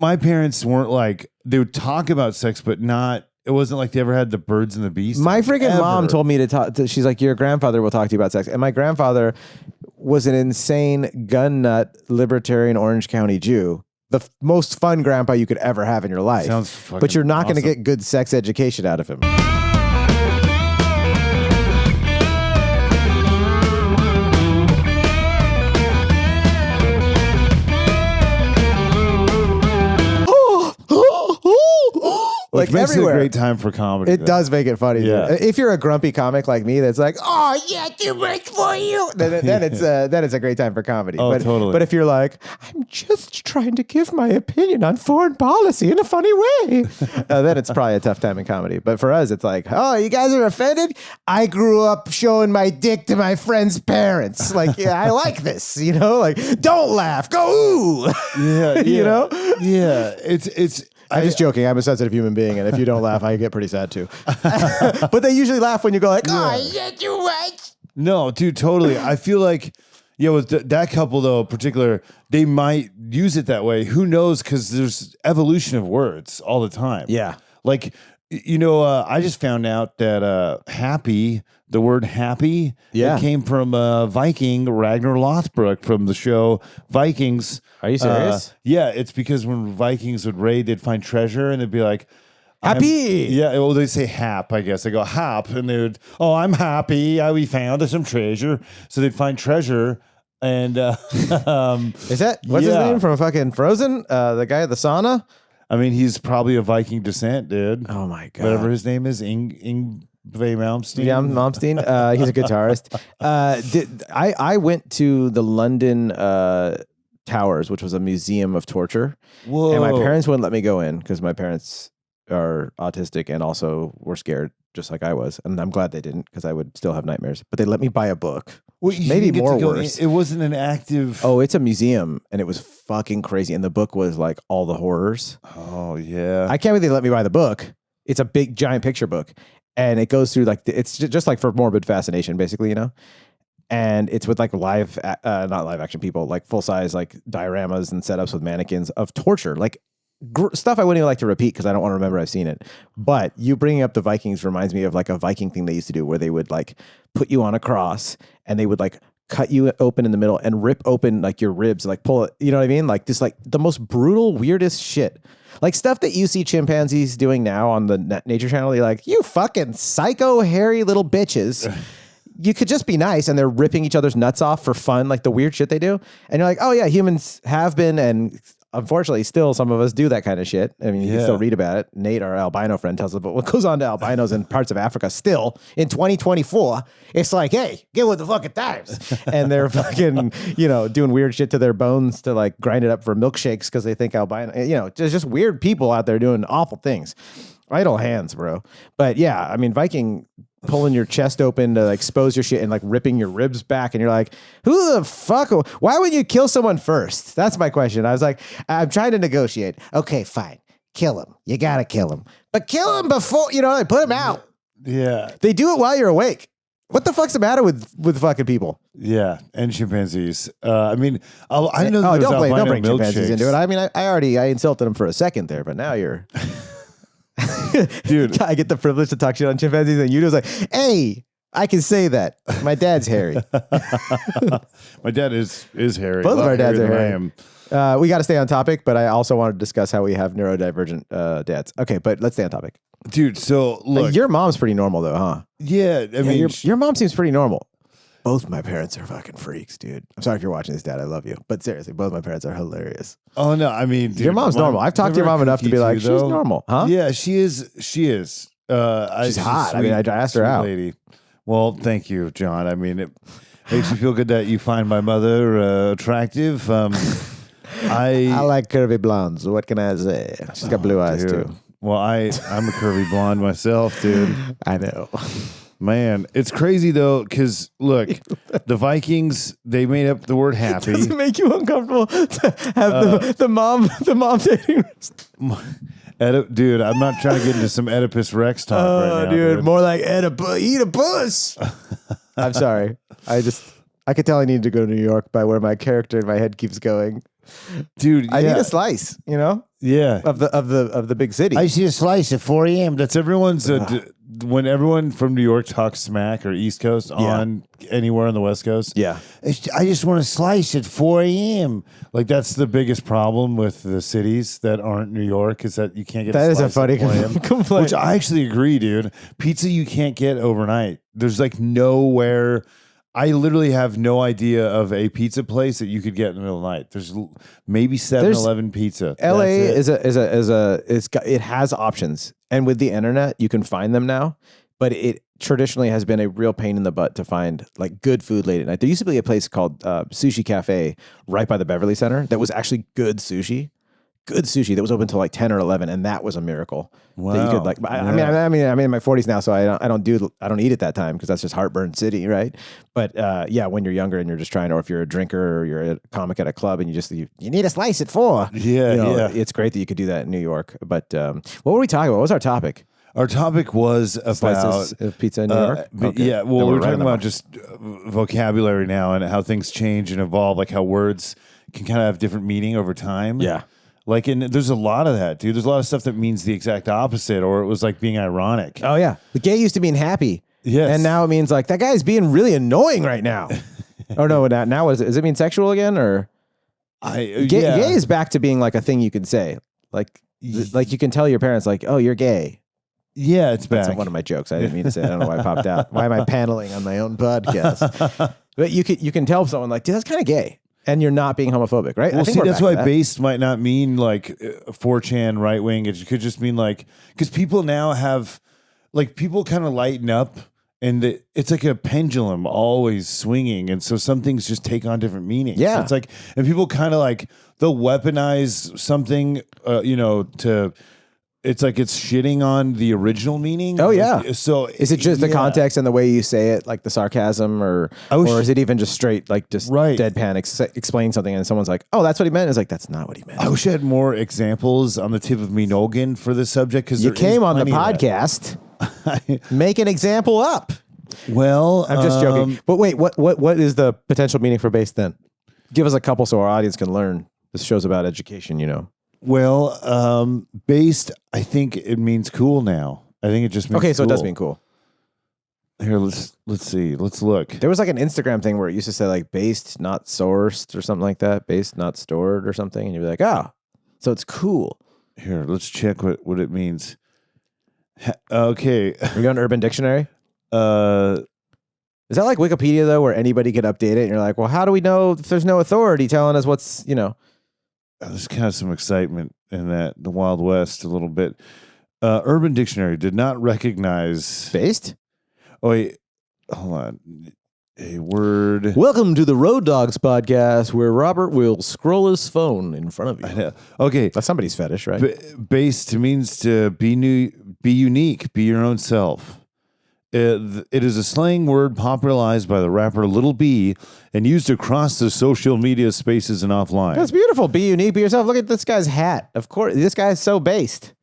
my parents weren't like, they would talk about sex, but it wasn't like they ever had the birds and the bees. My freaking mom told me to talk. She's like, your grandfather will talk to you about sex. And my grandfather was an insane gun nut libertarian Orange County Jew. The most fun grandpa you could ever have in your life. Sounds fucking but you're not going to awesome. get good sex education out of him. Which Like makes everywhere. it a great time for comedy. It does make it funny. Yeah. Dude. If you're a grumpy comic like me, that's like, oh yeah, too much for you. Then it's a great time for comedy. Oh, but, totally. But if you're like, I'm just trying to give my opinion on foreign policy in a funny way, then it's probably a tough time in comedy. But for us, it's like, oh, you guys are offended? I grew up showing my dick to my friend's parents. Like, yeah, I like this. You know, like, don't laugh, go ooh. Yeah, You know? Yeah, it's. I'm just joking. I'm a sensitive human being, and if you don't laugh, I get pretty sad too. But they usually laugh when you go like, "Oh, yeah, you right." No, dude, totally. I feel like, yeah, with that couple though, in particular, they might use it that way. Who knows? Because there's evolution of words all the time. Yeah. Like, I just found out that happy, the word happy, it came from Viking Ragnar Lothbrok from the show Vikings. Are you serious? Yeah, it's because when Vikings would raid, they'd find treasure and they'd be like, Happy. Yeah, well, they say hap, I guess. They go hap, and they would, I'm happy. We found some treasure. So they'd find treasure. And Is that what's his name from fucking Frozen? The guy at the sauna? I mean, he's probably a Viking descent, dude. Oh my god. Whatever his name is, Ingve Malmsteen. Yeah, Malmsteen. He's a guitarist. I went to the London Towers, which was a museum of torture. Whoa. And my parents wouldn't let me go in because my parents are autistic and also were scared, just like I was. And I'm glad they didn't because I would still have nightmares. But they let me buy a book. Well, you maybe didn't get more to go worse. It wasn't an active. Oh, it's a museum, and it was fucking crazy. And the book was like all the horrors. Oh yeah. I can't believe they let me buy the book. It's a big, giant picture book, and it goes through like it's just like for morbid fascination, basically, you know. And it's with like not live action people, like full size like dioramas and setups with mannequins of torture, like stuff I wouldn't even like to repeat because I don't want to remember I've seen it. But you bringing up the Vikings reminds me of like a Viking thing they used to do where they would like put you on a cross and they would like cut you open in the middle and rip open like your ribs, like pull it, you know what I mean? Like just like the most brutal, weirdest shit. Like stuff that you see chimpanzees doing now on the Nature Channel. You're like, you fucking psycho, hairy little bitches. You could just be nice, and they're ripping each other's nuts off for fun, like the weird shit they do. And you're like, oh yeah, humans have been, and unfortunately still some of us do that kind of shit. I mean, you can still read about it. Nate, our albino friend, tells us about what goes on to albinos in parts of Africa still in 2024. It's like, hey, get with the fucking times. And they're fucking, doing weird shit to their bones to like grind it up for milkshakes because they think albino, there's just weird people out there doing awful things. Idle hands, bro. But yeah, I mean, Viking pulling your chest open to like, expose your shit and like ripping your ribs back. And you're like, who the fuck? Why would you kill someone first? That's my question. I was like, I'm trying to negotiate. Okay, fine. Kill him. You got to kill him. But kill him before, like put him out. Yeah. They do it while you're awake. What the fuck's the matter with fucking people? Yeah, and chimpanzees. I mean, I know. Don't bring chimpanzees into it. I mean, I insulted them for a second there, but now you're... Dude, I get the privilege to talk shit on chimpanzees, and you just like, hey, I can say that. My dad's hairy. My dad is hairy. Both of our dads are hairy. I am. We got to stay on topic, but I also want to discuss how we have neurodivergent dads. Okay, but let's stay on topic. Dude, so look. Your mom's pretty normal, though, huh? Yeah, I mean... Your mom seems pretty normal. Both my parents are fucking freaks, dude. I'm sorry if you're watching this, Dad. I love you. But seriously, both my parents are hilarious. Oh, no, I mean... Dude, your mom's normal. I've talked to your mom enough to be like, she's normal, huh? Yeah, she is. She's hot. I mean, I asked her out. Lady. Well, thank you, John. I mean, it makes me feel good that you find my mother attractive. I like curvy blondes. What can I say? She's got blue eyes, too. Well, I'm a curvy blonde myself, dude. I know. Man, it's crazy though, because look, the Vikings, they made up the word happy. Does it make you uncomfortable to have the mom dating? Dude, I'm not trying to get into some Oedipus Rex talk right now. Dude, more like eat a puss. I'm sorry. I could tell I needed to go to New York by where my character in my head keeps going. Dude, I need a slice, you know? Yeah. Of the big city. I see a slice at 4 a.m. That's everyone's when everyone from New York talks smack or East Coast on anywhere on the West Coast. Yeah. I just want a slice at 4 a.m. Like that's the biggest problem with the cities that aren't New York is that you can't get that a is a slice funny at 4 a.m. complaint. Which I actually agree, dude. Pizza you can't get overnight. There's like nowhere. I literally have no idea of a pizza place that you could get in the middle of the night. There's maybe 7-Eleven pizza. LA it has options, and with the internet, you can find them now. But it traditionally has been a real pain in the butt to find like good food late at night. There used to be a place called Sushi Cafe right by the Beverly Center that was actually good sushi that was open till like 10 or 11, and that was a miracle. Wow. That you could like, I mean, I'm in my 40s now, so I don't eat at that time because that's just heartburn city, right? But when you're younger and you're just trying, or if you're a drinker or you're a comic at a club and you need a slice at 4. Yeah, it's great that you could do that in New York. But what were we talking about? What was our topic? Our topic was about slices of pizza in New York. Okay. Yeah, well, we're talking about just vocabulary now and how things change and evolve, like how words can kind of have different meaning over time. Yeah. Like, and there's a lot of that, dude. There's a lot of stuff that means the exact opposite, or it was like being ironic. Oh, yeah. The gay used to mean happy. Yes. And now it means like, that guy's being really annoying right now. Oh, no, now does it mean sexual again? Or gay is back to being like a thing you can say. Like you can tell your parents, like, oh, you're gay. Yeah, it's back. That's one of my jokes. I didn't mean to say it. I don't know why I popped out. Why am I paneling on my own podcast? But you can tell someone like, dude, that's kind of gay. And you're not being homophobic, right? Well, see, that's why based might not mean like 4chan right wing. It could just mean like, because people now have, like, people kind of lighten up and it's like a pendulum always swinging. And so some things just take on different meanings. Yeah. So it's like, and people kind of like, they'll weaponize something, it's like it's shitting on the original meaning. Oh, yeah. So is it just the context and the way you say it, like the sarcasm, or is it even just straight, like just deadpan explaining something and someone's like, oh, that's what he meant? It's like, that's not what he meant. I wish I had more examples on the tip of me noggin for this subject because you came on the podcast. Make an example up. Well, I'm just joking. But wait, what is the potential meaning for based then? Give us a couple so our audience can learn. This show's about education, you know. Well, based, I think it means cool now. I think it just means okay, so cool. it does mean cool. Here, let's see. Let's look. There was like an Instagram thing where it used to say like based, not sourced or something like that. Based, not stored or something. And you'd be like, oh, so it's cool. Here, let's check what it means. Okay. Are we going to Urban Dictionary? Is that like Wikipedia though, where anybody could update it? And you're like, well, how do we know if there's no authority telling us what's, you know? There's kind of some excitement in the Wild West a little bit. Urban Dictionary did not recognize based. Oh, wait, hold on. A word. Welcome to the Road Dogs podcast, where Robert will scroll his phone in front of you. Okay, that's somebody's fetish, right? Based means to be new, be unique, be your own self. It is a slang word popularized by the rapper Lil B and used across the social media spaces and offline. That's beautiful. Be unique, be yourself. Look at this guy's hat. Of course, this guy's so based.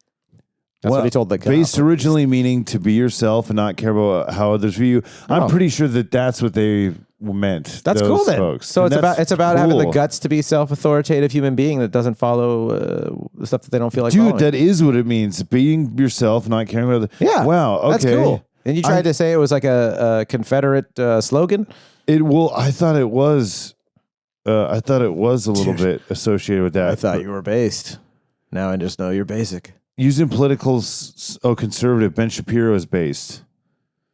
That's what he told the cop. Based originally meaning to be yourself and not care about how others view you. I'm pretty sure that's what they meant. That's cool then. Folks. So it's about having the guts to be self-authoritative human being that doesn't follow the stuff that they don't feel like following. That is what it means. Being yourself, not caring about others. Yeah. Wow. Okay. That's cool. And you tried to say it was like a Confederate slogan? I thought it was. I thought it was a little bit associated with that. I thought you were based. Now I just know you're basic. Using political, conservative. Ben Shapiro is based.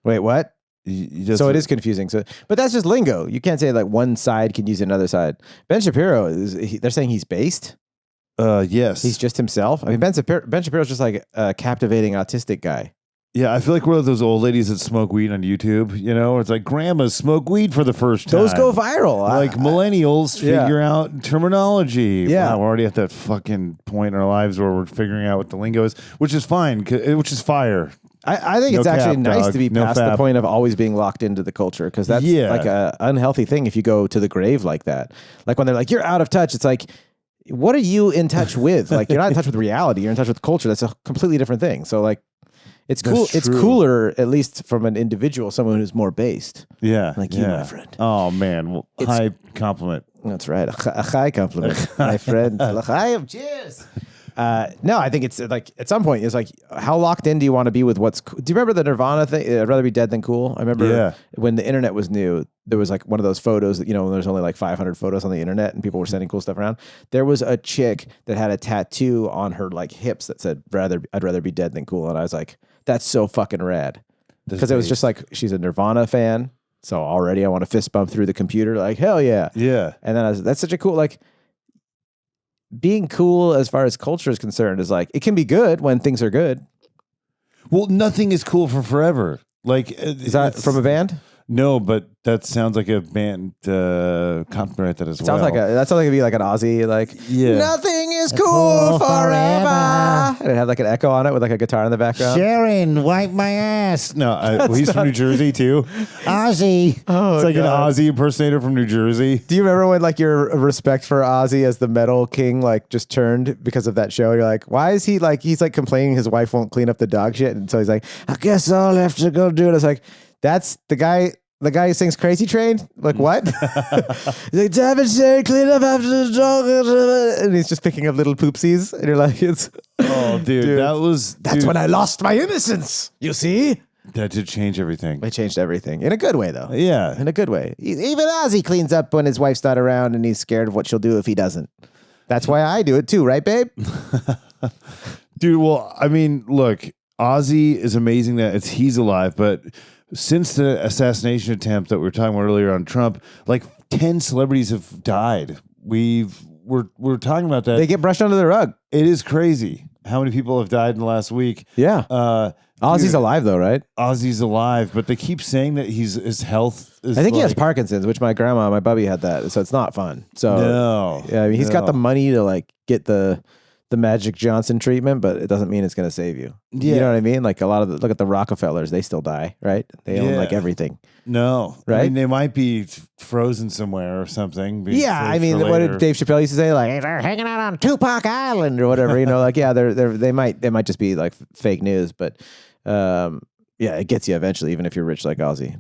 Wait, what? So it is confusing. But that's just lingo. You can't say like one side can use another side. Ben Shapiro they're saying he's based. Yes, he's just himself. I mean, Ben Shapiro's just like a captivating autistic guy. Yeah, I feel like one of those old ladies that smoke weed on YouTube. You know, it's like grandmas smoke weed for the first time. Those go viral. Like millennials figure out terminology. Yeah, wow, we're already at that fucking point in our lives where we're figuring out what the lingo is, which is fine, which is fire. I think it's actually nice to be past the point of always being locked into the culture, because that's like a unhealthy thing if you go to the grave like that. Like when they're like, you're out of touch, it's like, what are you in touch with? Like, you're not in touch with reality, you're in touch with culture. That's a completely different thing. So like, It's cool. That's It's true. cooler, at least from an individual, someone who's more based. Yeah. Like you, my friend. Oh, man. Well, high compliment. That's right. A high compliment, my friend. L'chaim. Cheers. No, I think it's like at some point it's like how locked in do you want to be with what's cool? Do you remember the Nirvana thing? I'd rather be dead than cool. I remember when the internet was new, there was like one of those photos that, when there's only like 500 photos on the internet and people were sending cool stuff around. There was a chick that had a tattoo on her like hips that said I'd rather be dead than cool. And I was like, that's so fucking rad. Because it was just like, she's a Nirvana fan. So already I want to fist bump through the computer. Like, hell yeah. Yeah. And then that's such a cool, like, being cool as far as culture is concerned is like, it can be good when things are good. Well, nothing is cool for forever. Like, Is that from a band? No, but that sounds like a band copyright that as well. That sounds like it'd be like an Aussie, like, Yeah. nothing is cool forever. And it had like an echo on it with like a guitar in the background. Sharon, wipe my ass. No, he's from New Jersey too. Ozzy. Oh, it's like God. an Ozzy impersonator from New Jersey. Do you remember when like your respect for Ozzy as the metal king like just turned because of that show? You're like, why is he like, he's like complaining his wife won't clean up the dog shit, and so he's like, I guess I'll have to go do it. It's like, that's the guy who sings Crazy Train? Like, what? He's like, David said, clean up after the dog. And he's just picking up little poopsies. And you're like, Oh, dude. That's when I lost my innocence. You see? That did change everything. It changed everything. In a good way, though. Yeah. In a good way. Even Ozzy cleans up when his wife's not around and he's scared of what she'll do if he doesn't. That's why I do it too, right, babe? Dude, well, I mean, look, Ozzy is amazing that he's alive, but since the assassination attempt that we were talking about earlier on Trump, like 10 celebrities have died. We're talking about that. They get brushed under the rug. It is crazy how many people have died in the last week. Yeah. Ozzy's alive though, right? Ozzy's alive, but they keep saying that his health is. I think he has Parkinson's, which my bubby had that, so it's not fun. So No. yeah, I mean, he's got the money to like get the Magic Johnson treatment, but it doesn't mean it's going to save you. Yeah. You know what I mean? Like look at the Rockefellers, they still die, right? They own like everything. No. Right? I mean, they might be frozen somewhere or something. Yeah, I mean, what did Dave Chappelle used to say? Like, they're hanging out on Tupac Island or whatever. Like, yeah, they might just be like fake news, but yeah, it gets you eventually, even if you're rich like Ozzy.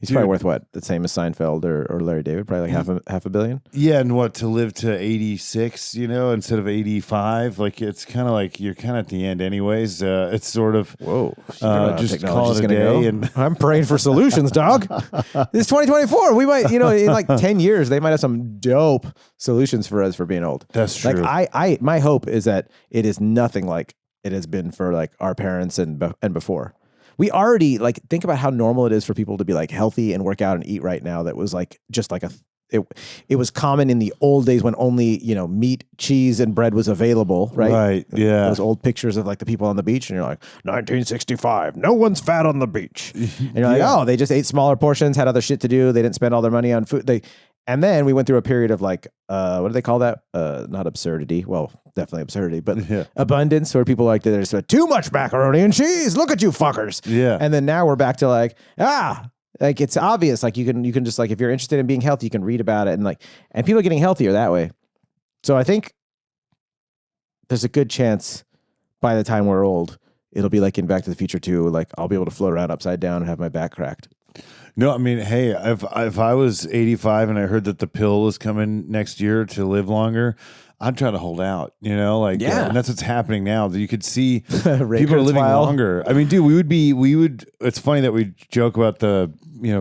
He's probably worth what? The same as Seinfeld or Larry David, probably like half a billion. Yeah, and what, to live to 86, instead of 85? Like, it's kind of like you're kind of at the end anyways. It's sort of, whoa, just call it a day. Go. And I'm praying for solutions, dog. This is 2024. We might, in like 10 years, they might have some dope solutions for us for being old. That's true. Like, my hope is that it is nothing like it has been for like our parents and before. We already like think about how normal it is for people to be like healthy and work out and eat right now. That was like just like it was common in the old days when only meat, cheese, and bread was available, right? Right. Yeah. Those old pictures of like the people on the beach, and you're like 1965, no one's fat on the beach, and you're like, oh, they just ate smaller portions, had other shit to do, they didn't spend all their money on food. And then we went through a period of like, what do they call that? Not absurdity. Well, definitely absurdity, but abundance, where people like, there's too much macaroni and cheese. Look at you fuckers. Yeah. And then now we're back to like, like it's obvious. Like you can just like, if you're interested in being healthy, you can read about it, and people are getting healthier that way. So I think there's a good chance by the time we're old, it'll be like in Back to the Future 2, like I'll be able to float around upside down and have my back cracked. No, I mean, hey, if I was 85 and I heard that the pill was coming next year to live longer, I'd try to hold out, and that's what's happening now. You could see people are living longer. I mean, dude, we would, it's funny that we joke about the,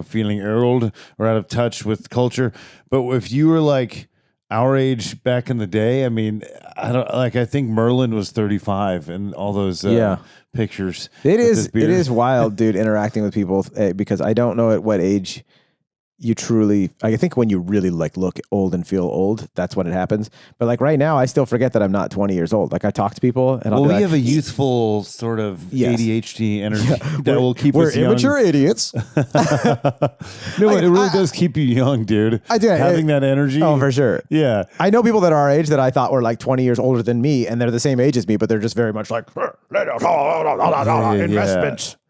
feeling old or out of touch with culture. But if you were like our age back in the day, I mean, I think Merlin was 35 and all those pictures. It is wild, dude, interacting with people because I don't know at what age you truly, I think when you really like look old and feel old, that's when it happens. But like right now, I still forget that I'm not 20 years old. Like I talk to people and I'll be like, have a youthful sort of ADHD energy that will keep us young. We're immature idiots. No, it really does keep you young, dude. I do. Having that energy. Oh, for sure. Yeah. I know people that are our age that I thought were like 20 years older than me, and they're the same age as me, but they're just very much like,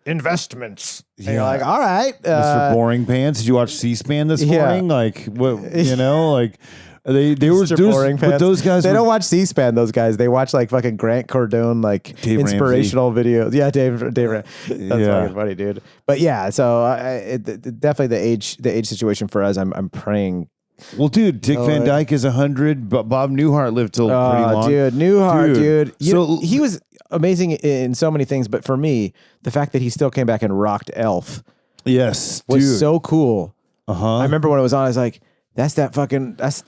investments. And you're like, all right. Mr. Boring Pants. Did you watch C-SPAN this morning? Like, what, like, They were boring but fans. those guys They were, don't watch C-SPAN. Those guys. They watch like fucking Grant Cardone, like Dave inspirational videos. Yeah, Dave. That's fucking funny, dude. But yeah, so definitely the age situation for us. I'm praying. Well, dude, Dick Van Dyke is 100, but Bob Newhart lived till pretty long. Dude, Newhart, dude. So he was amazing in so many things, but for me, the fact that he still came back and rocked Elf yes, was dude. so cool. Uh-huh. I remember when it was on, I was like,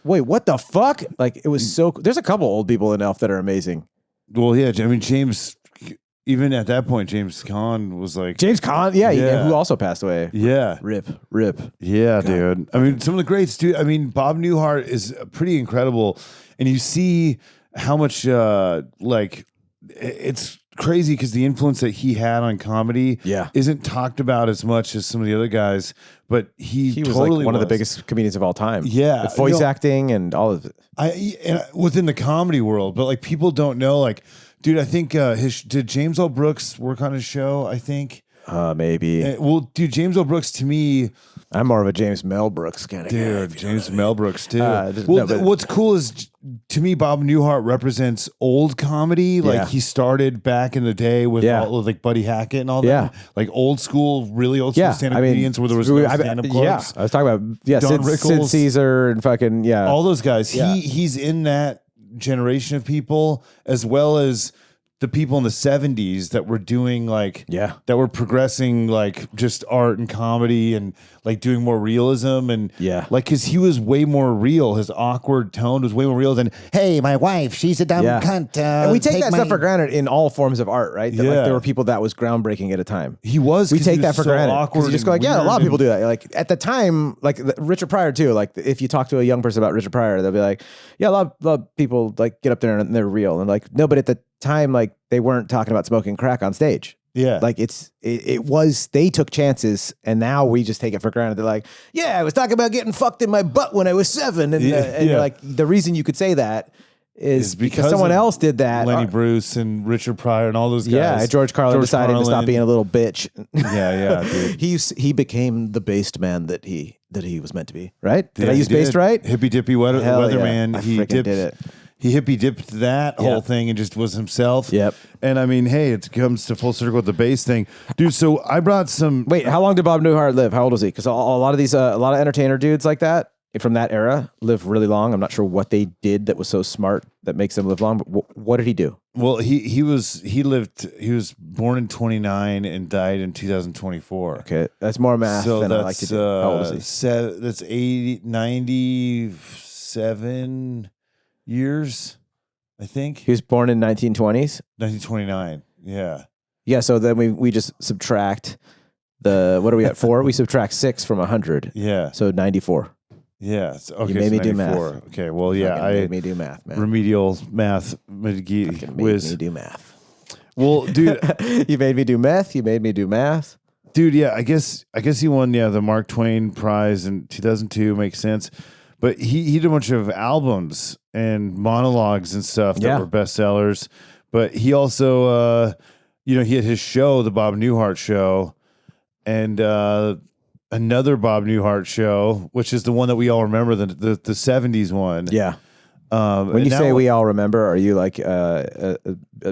wait, what the fuck? Like, it was so cool. There's a couple old people in Elf that are amazing. Well, yeah, I mean, James, even at that point, James Caan was like... James Caan, yeah. Who also passed away. Yeah. Rip. Yeah, God. Dude. I mean, some of the greats, dude. I mean, Bob Newhart is pretty incredible. And you see how much, it's crazy because the influence that he had on comedy isn't talked about as much as some of the other guys, but he was totally like one of the biggest comedians of all time. Yeah. With voice acting and all of it. Within the comedy world, but like people don't know, like, dude, I think did James L. Brooks work on his show? I think maybe. Well, dude, James L. Brooks to me, I'm more of a James Mel Brooks kind of guy. Dude, James Mel Brooks too. What's cool is to me, Bob Newhart represents old comedy. Like he started back in the day with all of, like Buddy Hackett and all that. Yeah. Like old school, really old school stand-up comedians where there was no stand-up clubs. Yeah, I was talking about Sid Caesar and fucking all those guys. Yeah. He's in that generation of people, as well as the people in the 70s that were doing that were progressing like just art and comedy and like doing more realism and like because he was way more real. His awkward tone was way more real than, hey, my wife, she's a dumb cunt. And we take that stuff for granted in all forms of art, right? That, like, there were people that was groundbreaking at a time. He was. We take that for granted. Awkward. You just go like, a lot of people do that. Like at the time, like Richard Pryor too. Like if you talk to a young person about Richard Pryor, they'll be like, yeah, a lot of people like get up there and they're real. And like, no, but at the time, like they weren't talking about smoking crack on stage. Yeah. Like it was, they took chances and now we just take it for granted. They're like, yeah, I was talking about getting fucked in my butt when I was 7. And you're like, the reason you could say that is because someone else did that. Lenny Bruce and Richard Pryor and all those guys. Yeah, George Carlin decided to stop being a little bitch. Yeah, dude. He became the based man that he was meant to be, right? Did I use based right? Hippy dippy weatherman. He did it. He hippy dipped that whole thing and just was himself. Yep. And I mean, hey, it comes to full circle with the bass thing, dude. So I brought some. Wait, how long did Bob Newhart live? How old was he? Because a lot of these, a lot of entertainer dudes like that from that era live really long. I'm not sure what they did that was so smart that makes them live long. But what did he do? Well, he was born in 29 and died in 2024. Okay, that's more math than I like to do. How old is he? That's 97 years, I think. He was born in 1920s. 1929. Yeah. Yeah. So then we just subtract what are we at? 4? We subtract 6 from 100. Yeah. So 94. Yeah. Okay. You made me do 94. math. Okay. Well, yeah. I made me do math, man. Remedial math. Made me do math. Well, dude, you made me do meth. You made me do math. Dude, yeah. I guess he won the Mark Twain Prize in 2002. Makes sense. But he did a bunch of albums and monologues and stuff that were bestsellers. But he also, he had his show, the Bob Newhart Show, and another Bob Newhart Show, which is the one that we all remember, the 70s one. Yeah. When you say we all remember, are you like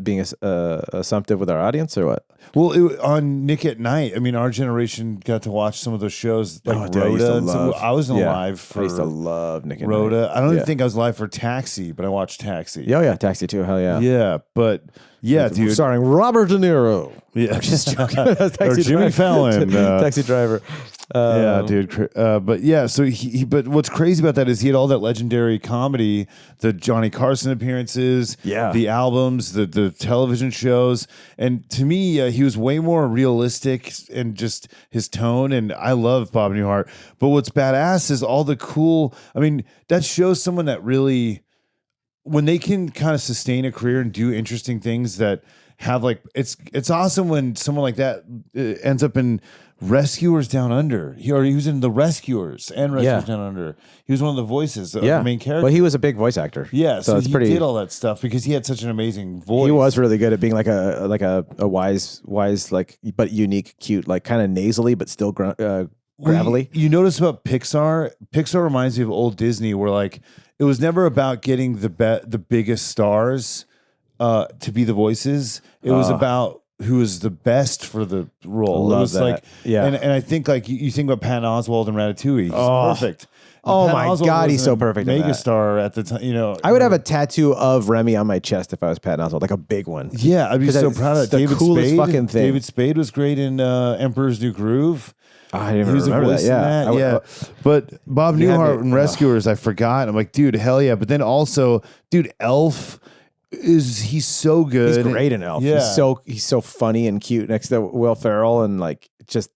being assumptive with our audience or what? Well, on Nick at Night, I mean, our generation got to watch some of those shows like Rhoda. I wasn't alive for. I used to love Nick at Rhoda. Night. I don't even think I was alive for Taxi, but I watched Taxi. Oh yeah, Taxi too. Hell yeah. Yeah, but dude, starring Robert De Niro. Yeah, I'm just joking. Or Jimmy Fallon, Taxi driver. Yeah, dude. But yeah, so he. But what's crazy about that is he had all that legendary comedy, the Johnny Carson appearances, the albums, the television shows, and to me, he was way more realistic and just his tone. And I love Bob Newhart. But what's badass is all the cool. I mean, that shows someone that really, when they can kind of sustain a career and do interesting things that have it's awesome when someone like that ends up in Rescuers Down Under. He was in The Rescuers and Rescuers Down Under. He was one of the voices of the main character. Well, he was a big voice actor. Yeah, so he did all that stuff because he had such an amazing voice. He was really good at being like a wise but unique, cute, like kind of nasally but still gravelly. You notice about Pixar? Pixar reminds me of old Disney, where it was never about getting the biggest stars to be the voices. It was about who was the best for the role. It was that. like, Yeah. And I think like you think about Patton Oswalt and Ratatouille. He's perfect. Oh Patton my Oswalt God, was he's so perfect in that. megastar at the time. You know, I would have a tattoo of Remy on my chest if I was Patton Oswalt, like a big one. Yeah, I'd be so proud of the David coolest Spade. fucking thing. David Spade was great in Emperor's New Groove. I didn't He even was a remember voice that. in Yeah, that. But Bob You had Newhart me- and Rescuers, I forgot. I'm like, dude, hell yeah. But then also, dude, Elf he's so good. he's great in Elf. Yeah. He's so funny and cute next to Will Ferrell and like just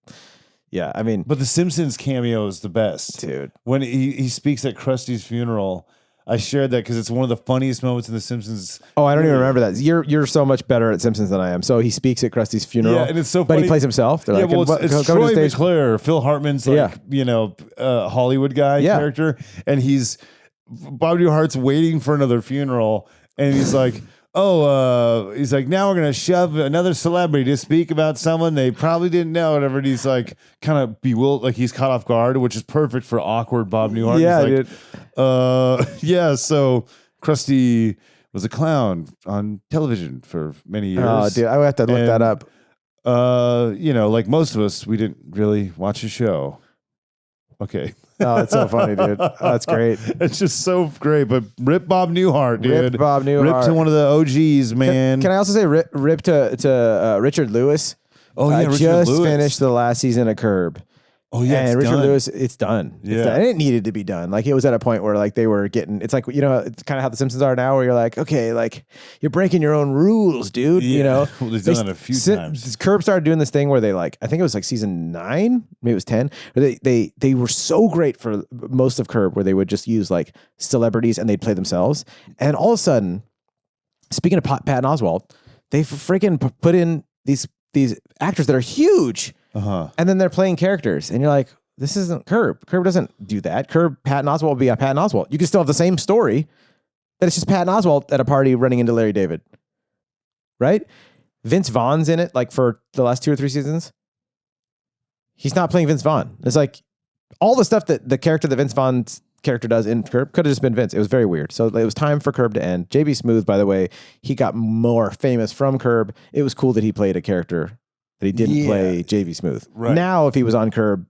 yeah. I mean, But the Simpsons cameo is the best, dude. When he speaks at Krusty's funeral, I shared that because it's one of the funniest moments in the Simpsons. Oh, I don't even remember that. You're so much better at Simpsons than I am. So he speaks at Krusty's funeral. Yeah, and it's so but funny. he plays himself. They're Yeah, like, well, come it's to the Troy stage. McClure, Phil Hartman's like, Hollywood guy character, and Bob Newhart's waiting for another funeral, and he's like, he's like, now we're gonna shove another celebrity to speak about someone they probably didn't know, whatever. And he's like, kind of bewildered, like he's caught off guard, which is perfect for awkward Bob Newhart. Yeah, he's like, so Krusty was a clown on television for many years. Oh, dude, I would have to look that up. Like most of us, we didn't really watch the show. Okay. Oh, it's so funny, dude. Oh, that's great. It's just so great. But rip Bob Newhart, dude. Rip Bob Newhart. Rip to one of the OGs, man. Can I also say rip to Richard Lewis? Oh, yeah, I Richard just Lewis. finished the last season of Curb. Oh, yeah, and it's Richard done. Lewis, it's done. Yeah. It's done. And it needed to be done. Like it was at a point where like they were getting. It's like it's kind of how the Simpsons are now, where you're like, okay, like you're breaking your own rules, dude. Yeah. You know, Well, they've done that a few times. Curb started doing this thing where they like, I think it was like season 9, maybe it was 10. Where they were so great for most of Curb, where they would just use like celebrities and they'd play themselves. And all of a sudden, speaking of Patton Oswalt, they freaking put in these actors that are huge. And then they're playing characters, and you're like, this isn't Curb. Curb doesn't do that. Patton Oswalt will be a Patton Oswalt. You can still have the same story, but it's just Patton Oswalt at a party running into Larry David. Right? Vince Vaughn's in it, like for the last 2 or 3 seasons. He's not playing Vince Vaughn. It's like all the stuff that the character that Vince Vaughn's character does in Curb could have just been Vince. It was very weird. So it was time for Curb to end. JB Smoove, by the way, he got more famous from Curb. It was cool that he played a character that he didn't play JV Smoove. Right. Now, if he was on Curb,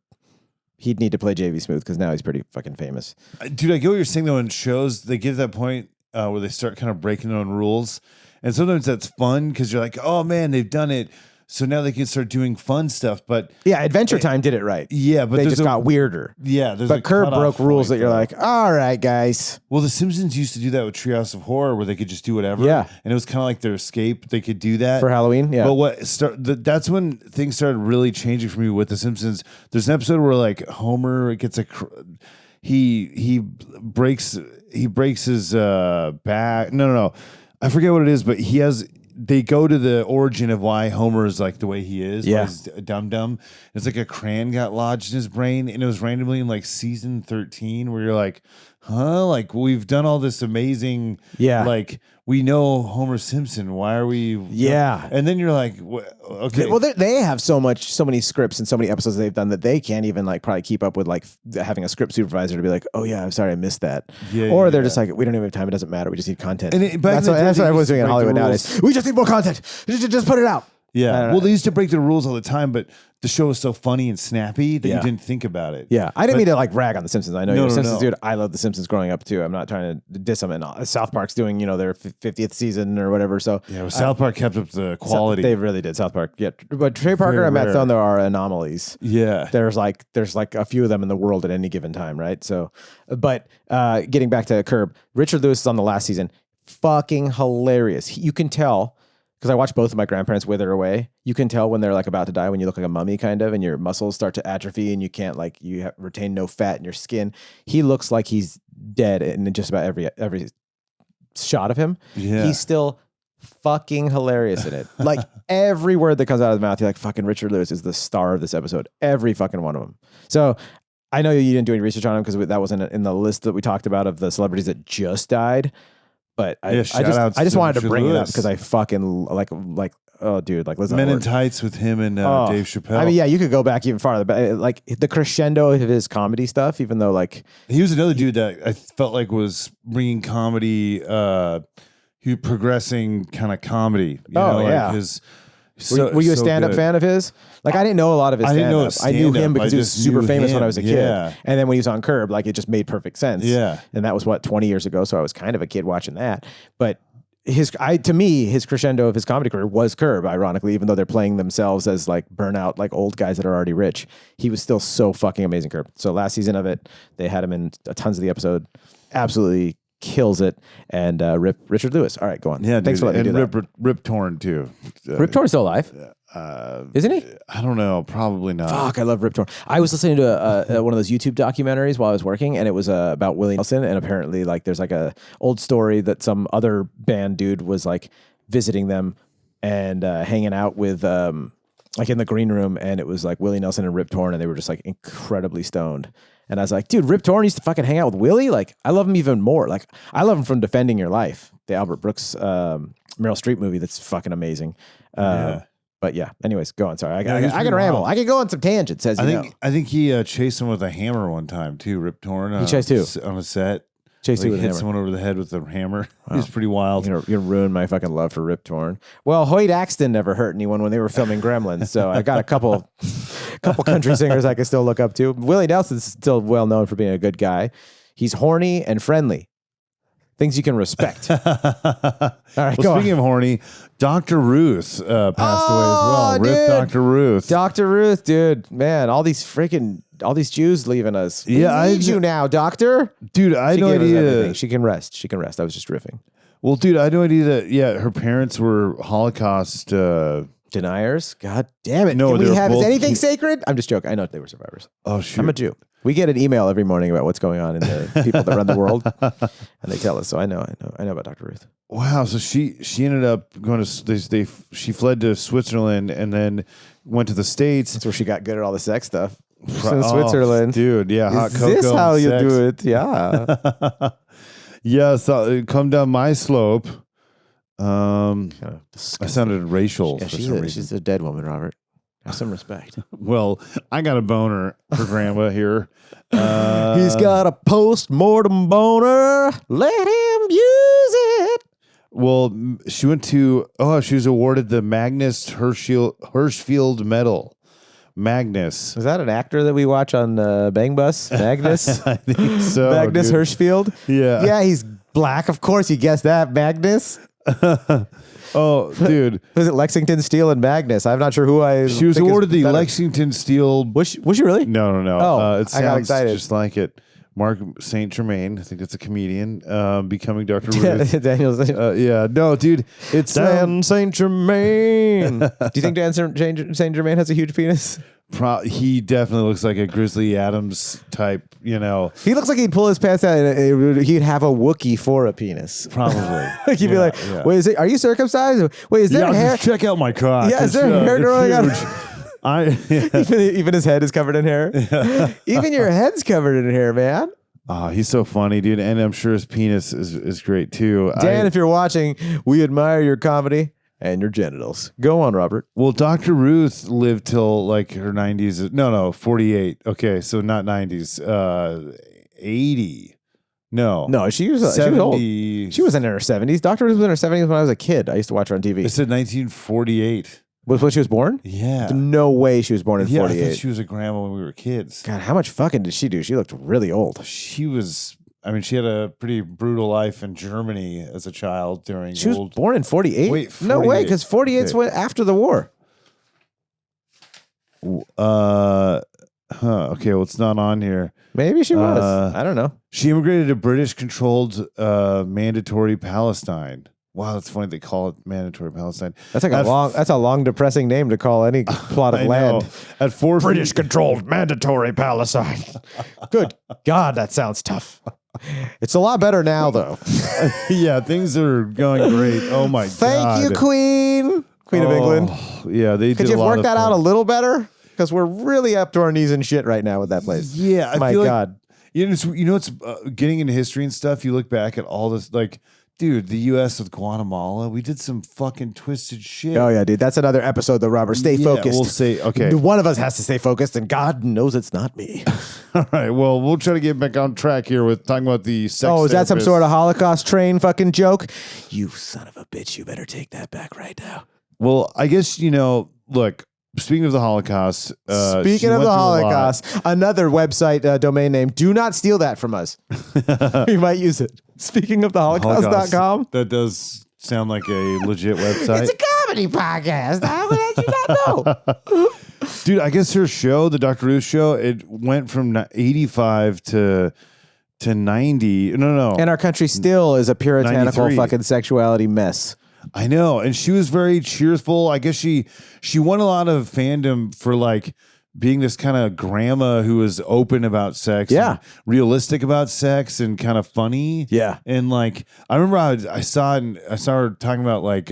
he'd need to play JV Smoove because now he's pretty fucking famous. Dude, I get what you're saying though. In shows, they get to that point where they start kind of breaking their own rules, and sometimes that's fun because you're like, oh man, they've done it. So now they can start doing fun stuff. But yeah, Adventure Time did it right. Yeah, but they just got weirder. Yeah, there's but Curb broke rules that you're like, all right, guys. Well, the Simpsons used to do that with Treehouse of Horror, where they could just do whatever. Yeah, and it was kind of like their escape. They could do that for Halloween. Yeah, but that's when things started really changing for me with the Simpsons. There's an episode where like Homer gets he breaks his back. No. I forget what it is, but they go to the origin of why Homer is like the way he is. Yeah. Why he's dumb. It's like a crayon got lodged in his brain, and it was randomly in like season 13 where you're like, huh? Like we've done all this amazing. Yeah. Like we know Homer Simpson. Why are we? Yeah. And then you're like, okay. Well, they have so many scripts and so many episodes they've done that they can't even like probably keep up with like having a script supervisor to be like, oh yeah, I'm sorry, I missed that. Yeah, or they're just like, we don't even have time. It doesn't matter. We just need content. And that's what everyone's doing in Hollywood nowadays. We just need more content. Just put it out. Yeah. Well, they used to break the rules all the time, but the show was so funny and snappy that you didn't think about it. Yeah. I didn't mean to like rag on The Simpsons. I know you're a Simpsons no. dude. I love The Simpsons growing up too. I'm not trying to diss them. And South Park's doing, their 50th season or whatever. So yeah, well, South Park kept up the quality. They really did. South Park. Yeah. But Trey Parker and Matt Stone, there are anomalies. Yeah. There's like a few of them in the world at any given time, right? So, but getting back to Curb, Richard Lewis is on the last season. Fucking hilarious. You can tell, because I watched both of my grandparents wither away. You can tell when they're like about to die, when you look like a mummy kind of, and your muscles start to atrophy and you can't retain no fat in your skin. He looks like he's dead in just about every shot of him. Yeah. He's still fucking hilarious in it. Like every word that comes out of his mouth, you're like, fucking Richard Lewis is the star of this episode. Every fucking one of them. So I know you didn't do any research on him because that wasn't in the list that we talked about of the celebrities that just died. But I just wanted to bring it up because I fucking like oh, dude, like Men in Tights with him and Dave Chappelle. I mean, yeah, you could go back even farther, but like the crescendo of his comedy stuff, even though like he was another dude that I felt like was bringing comedy, progressing kind of comedy. You know, yeah. Like his, were you a stand-up fan of his? Like, I didn't know a lot of his stand-up. I knew him because he was super famous when I was a kid. And then when he was on Curb, like, it just made perfect sense. Yeah. And that was, 20 years ago, so I was kind of a kid watching that. But to me, his crescendo of his comedy career was Curb, ironically, even though they're playing themselves as, like, burnout, like, old guys that are already rich. He was still so fucking amazing, Curb. So last season of it, they had him in tons of the episode. Absolutely kills it. And Richard Lewis. All right, go on. Yeah, thanks for letting me do that. Rip Torn, too. Rip Torn's still alive? Isn't he? I don't know. Probably not. Fuck, I love Rip Torn. I was listening to one of those YouTube documentaries while I was working, and it was about Willie Nelson. And apparently, like, there's like a old story that some other band dude was like visiting them and hanging out with like in the green room, and it was like Willie Nelson and Rip Torn, and they were just like incredibly stoned. And I was like, dude, Rip Torn used to fucking hang out with Willie. Like, I love him even more. Like, I love him from Defending Your Life, the Albert Brooks Meryl Streep movie. That's fucking amazing. But yeah, anyways, go on. Sorry, I can ramble. I can go on some tangents, as you know. I think he chased him with a hammer one time too. Rip Torn. He chased who? On a set. Chased like, with a hit hammer. someone over the head with a hammer. Wow. He was pretty wild. You're gonna ruin my fucking love for Rip Torn. Well, Hoyt Axton never hurt anyone when they were filming Gremlins, so I got a couple country singers I can still look up to. Willie Nelson's still well known for being a good guy. He's horny and friendly. Things you can respect. All right, well, speaking of horny, Dr. Ruth passed away as well. Dude. Rip Dr. Ruth. Dr. Ruth, dude. Man, all these Jews leaving us. We need you now, doctor. Dude, I had no idea. She can rest. She can rest. I was just riffing. Well, dude, I had no idea that, her parents were Holocaust deniers. God damn it. No, can we they're have, both- is anything sacred? I'm just joking. I know they were survivors. Oh, shoot. I'm a Jew. We get an email every morning about what's going on in the people that run the world, and they tell us. So I know about Dr. Ruth. Wow. So she ended up going to she fled to Switzerland and then went to the States. That's where she got good at all the sex stuff. In Switzerland, dude. Yeah, hot is cocoa. this how you sex. do it? Yeah. Yeah. So come down my slope. I sounded racial Yeah, for some reason. she's a dead woman, Robert. Have some respect. Well, I got a boner for Grandma here. He's got a post-mortem boner. Let him use it. Well, she went to, she was awarded the Magnus Hirschfield Medal. Magnus. Is that an actor that we watch on Bang Bus? Magnus? I think so. Magnus dude. Hirschfield? Yeah. Yeah, he's black. Of course you guessed that. Magnus? Oh, dude. Was it Lexington Steel and Magnus? I'm not sure who I. She was awarded the Lexington Steel. Was she really? No. Oh, it I got sounds excited. just like it. Mark St. Germain, I think that's a comedian, becoming Dr. Ruth. Daniel. Yeah, no, dude. It's Dan St. Germain. Do you think Dan St. Germain has a huge penis? He definitely looks like a Grizzly Adams type, He looks like he'd pull his pants out and he'd have a Wookiee for a penis. Probably. Like he'd be like, wait, are you circumcised? Wait, is there hair? Just check out my cock. Yeah, is there hair growing out? Even his head is covered in hair. Even your head's covered in hair, man. Oh, he's so funny, dude. And I'm sure his penis is great too. Dan, if you're watching, we admire your comedy and your genitals. Go on, Robert. Well, Dr. Ruth lived till like her 90s. No, 48. Okay, so not 90s. 80. No, she was 70. old. She was in her 70s. Dr. Ruth was in her 70s when I was a kid. I used to watch her on TV. It said 1948. Was when she was born? Yeah. No way she was born in 48. I thought she was a grandma when we were kids. God, how much fucking did she do? She looked really old. She had a pretty brutal life in Germany as a child during She was born in 48? Wait, 48. No way, because 48's went after the war. Okay, well, it's not on here. Maybe she was. I don't know. She immigrated to British-controlled mandatory Palestine. Wow, that's funny they call it mandatory Palestine. That's like that's a long, depressing name to call any plot of land. At 4 British-controlled mandatory Palestine. Good God, that sounds tough. It's a lot better now, though. Yeah, things are going great. Oh my God! Thank you, Queen of England. Yeah, they could did you a lot work of that fun. out a little better? Because we're really up to our knees in shit right now with that place. Yeah, My feel God. Like, it's getting into history and stuff. You look back at all this, like Dude, the U.S. with Guatemala, we did some fucking twisted shit. Oh yeah, dude. That's another episode though, Robert. Stay focused. We'll say, okay. One of us has to stay focused, and God knows it's not me. All right, well, we'll try to get back on track here with talking about the sex Oh, is that some therapist. sort of Holocaust train fucking joke? You son of a bitch, you better take that back right now. Well, I guess, look, speaking of the Holocaust. Speaking she of went the through a lot. Holocaust, another website domain name. Do not steal that from us. We might use it. Speaking of the Holocaust.com. That does sound like a legit website. It's a comedy podcast. How did you not know? Dude, I guess her show, the Dr. Ruth show, it went from 85 to 90. No. And our country still is a puritanical 93. fucking sexuality mess. I know. And she was very cheerful. I guess she won a lot of fandom for like being this kind of grandma who was open about sex. Yeah. And realistic about sex and kind of funny. Yeah. And like, I remember I saw her talking about like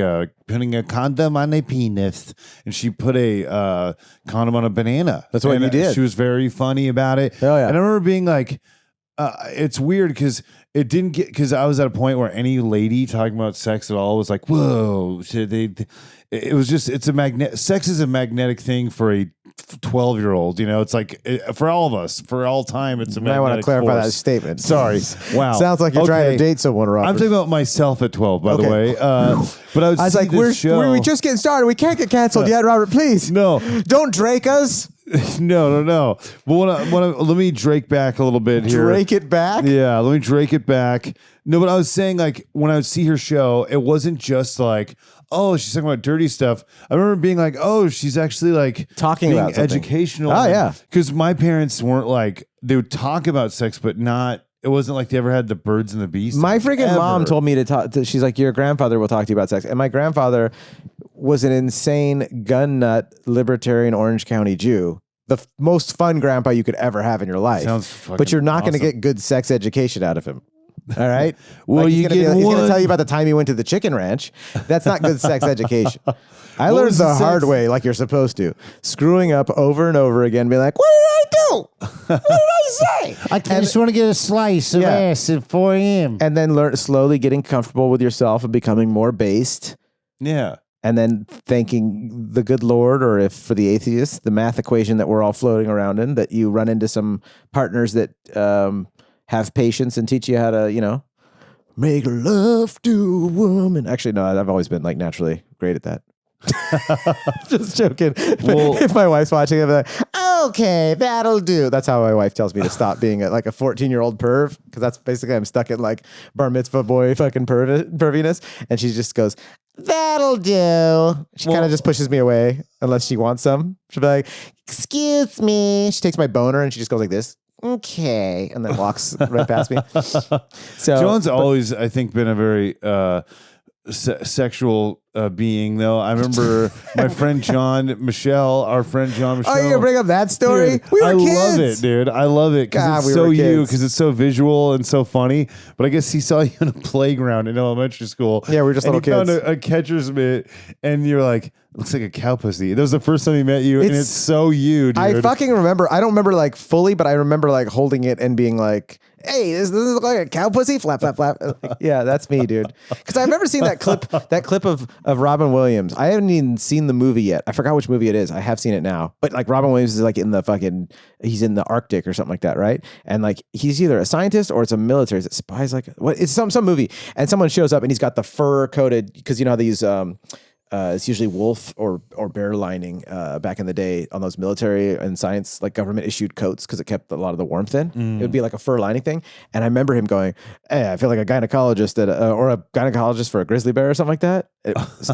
putting a condom on a penis, and she put a condom on a banana. That's what And you did. She was very funny about it. Oh, yeah. And I remember being like, it's weird because it didn't get, because I was at a point where any lady talking about sex at all was like, whoa, it was just, sex is a magnetic thing for a 12-year-old, it's like for all of us, for all time, it's a magnetic I want to clarify force. that statement. Sorry. Wow. Sounds like you're trying to date someone, Robert. I'm talking about myself at 12, by the way. But I was like, we're just getting started. We can't get canceled yet, Robert. Please. No. Don't Drake us. No. But let me Drake back a little bit here. Drake it back? Yeah, let me Drake it back. No, but I was saying, like, when I would see her show, it wasn't just like, oh, she's talking about dirty stuff. I remember being like, oh, she's actually like Talking being about something. educational. Oh, yeah. Because my parents weren't like, they would talk about sex, but not, it wasn't like they ever had the birds and the bees. My freaking ever. mom told me to talk. She's like, your grandfather will talk to you about sex. And my grandfather was an insane gun nut libertarian Orange County Jew. The most fun grandpa you could ever have in your life. Sounds fucking but you're not going to awesome. get good sex education out of him. All right. Well, he's you gonna get he's going to one- tell you about the time he went to the chicken ranch. That's not good sex education. I What learned was the the hard sex- way, like you're supposed to, screwing up over and over again, being like, "What did I do? What did I say?" I just want to get a slice of Yeah. ass at 4 a.m. And then slowly getting comfortable with yourself and becoming more based. Yeah. And then thanking the good Lord, or if for the atheists, the math equation that we're all floating around in, that you run into some partners that have patience and teach you how to, make love to a woman. Actually, no, I've always been like naturally great at that. Just joking. Well- If my wife's watching, I'm like, okay, that'll do. That's how my wife tells me to stop being like a 14-year-old perv, because that's basically I'm stuck in like bar mitzvah boy fucking perviness, and she just goes, that'll do. She kind of just pushes me away unless she wants some. She'll be like, excuse me. She takes my boner and she just goes like this. Okay, and then walks right past me. So John's always, I think, been a very sexual being, though. I remember my friend Jon Michelle, our friend Jon Michelle. Oh, you're gonna bring up that story? Dude, We were I kids. love it, dude. I love it God, because we it's so were you, kids. because it's so visual and so funny. But I guess he saw you in a playground in elementary school. Yeah, we were just and little he kids. found a catcher's mitt, and you're like, looks like a cow pussy. That was the first time he met you, and It's- it's so you, dude. I fucking remember. I don't remember like fully, but I remember like holding it and being like, "Hey, does this look like a cow pussy?" Flap, flap, flap. Like, yeah, that's me, dude. Because I remember seeing that clip of Robin Williams. I haven't even seen the movie yet. I forgot which movie it is. I have seen it now, but like Robin Williams is like in the fucking, he's in the Arctic or something like that, right? And like he's either a scientist or it's a military. Is it spies? Like what? It's some movie, and someone shows up and he's got the fur coated, because you know how these. It's usually wolf or bear lining back in the day on those military and science, like government issued coats, because it kept a lot of the warmth in. It would be like a fur lining thing. And I remember him going, "Hey, I feel like a gynecologist or a gynecologist for a grizzly bear or something like that."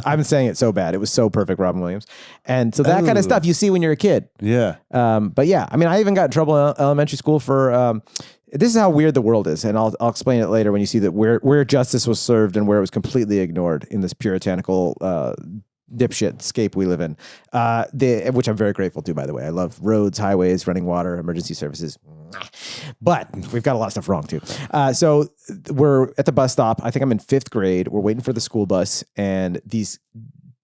I'm saying it so bad. It was so perfect, Robin Williams. And so that kind of stuff you see when you're a kid. Yeah. But yeah, I mean, I even got in trouble in elementary school for. This is how weird the world is, and I'll explain it later when you see that where justice was served and where it was completely ignored in this puritanical dipshit scape we live in. Which I'm very grateful to, by the way. I love roads, highways, running water, emergency services. But we've got a lot of stuff wrong too. So we're at the bus stop. I think I'm in 5th grade. We're waiting for the school bus, and these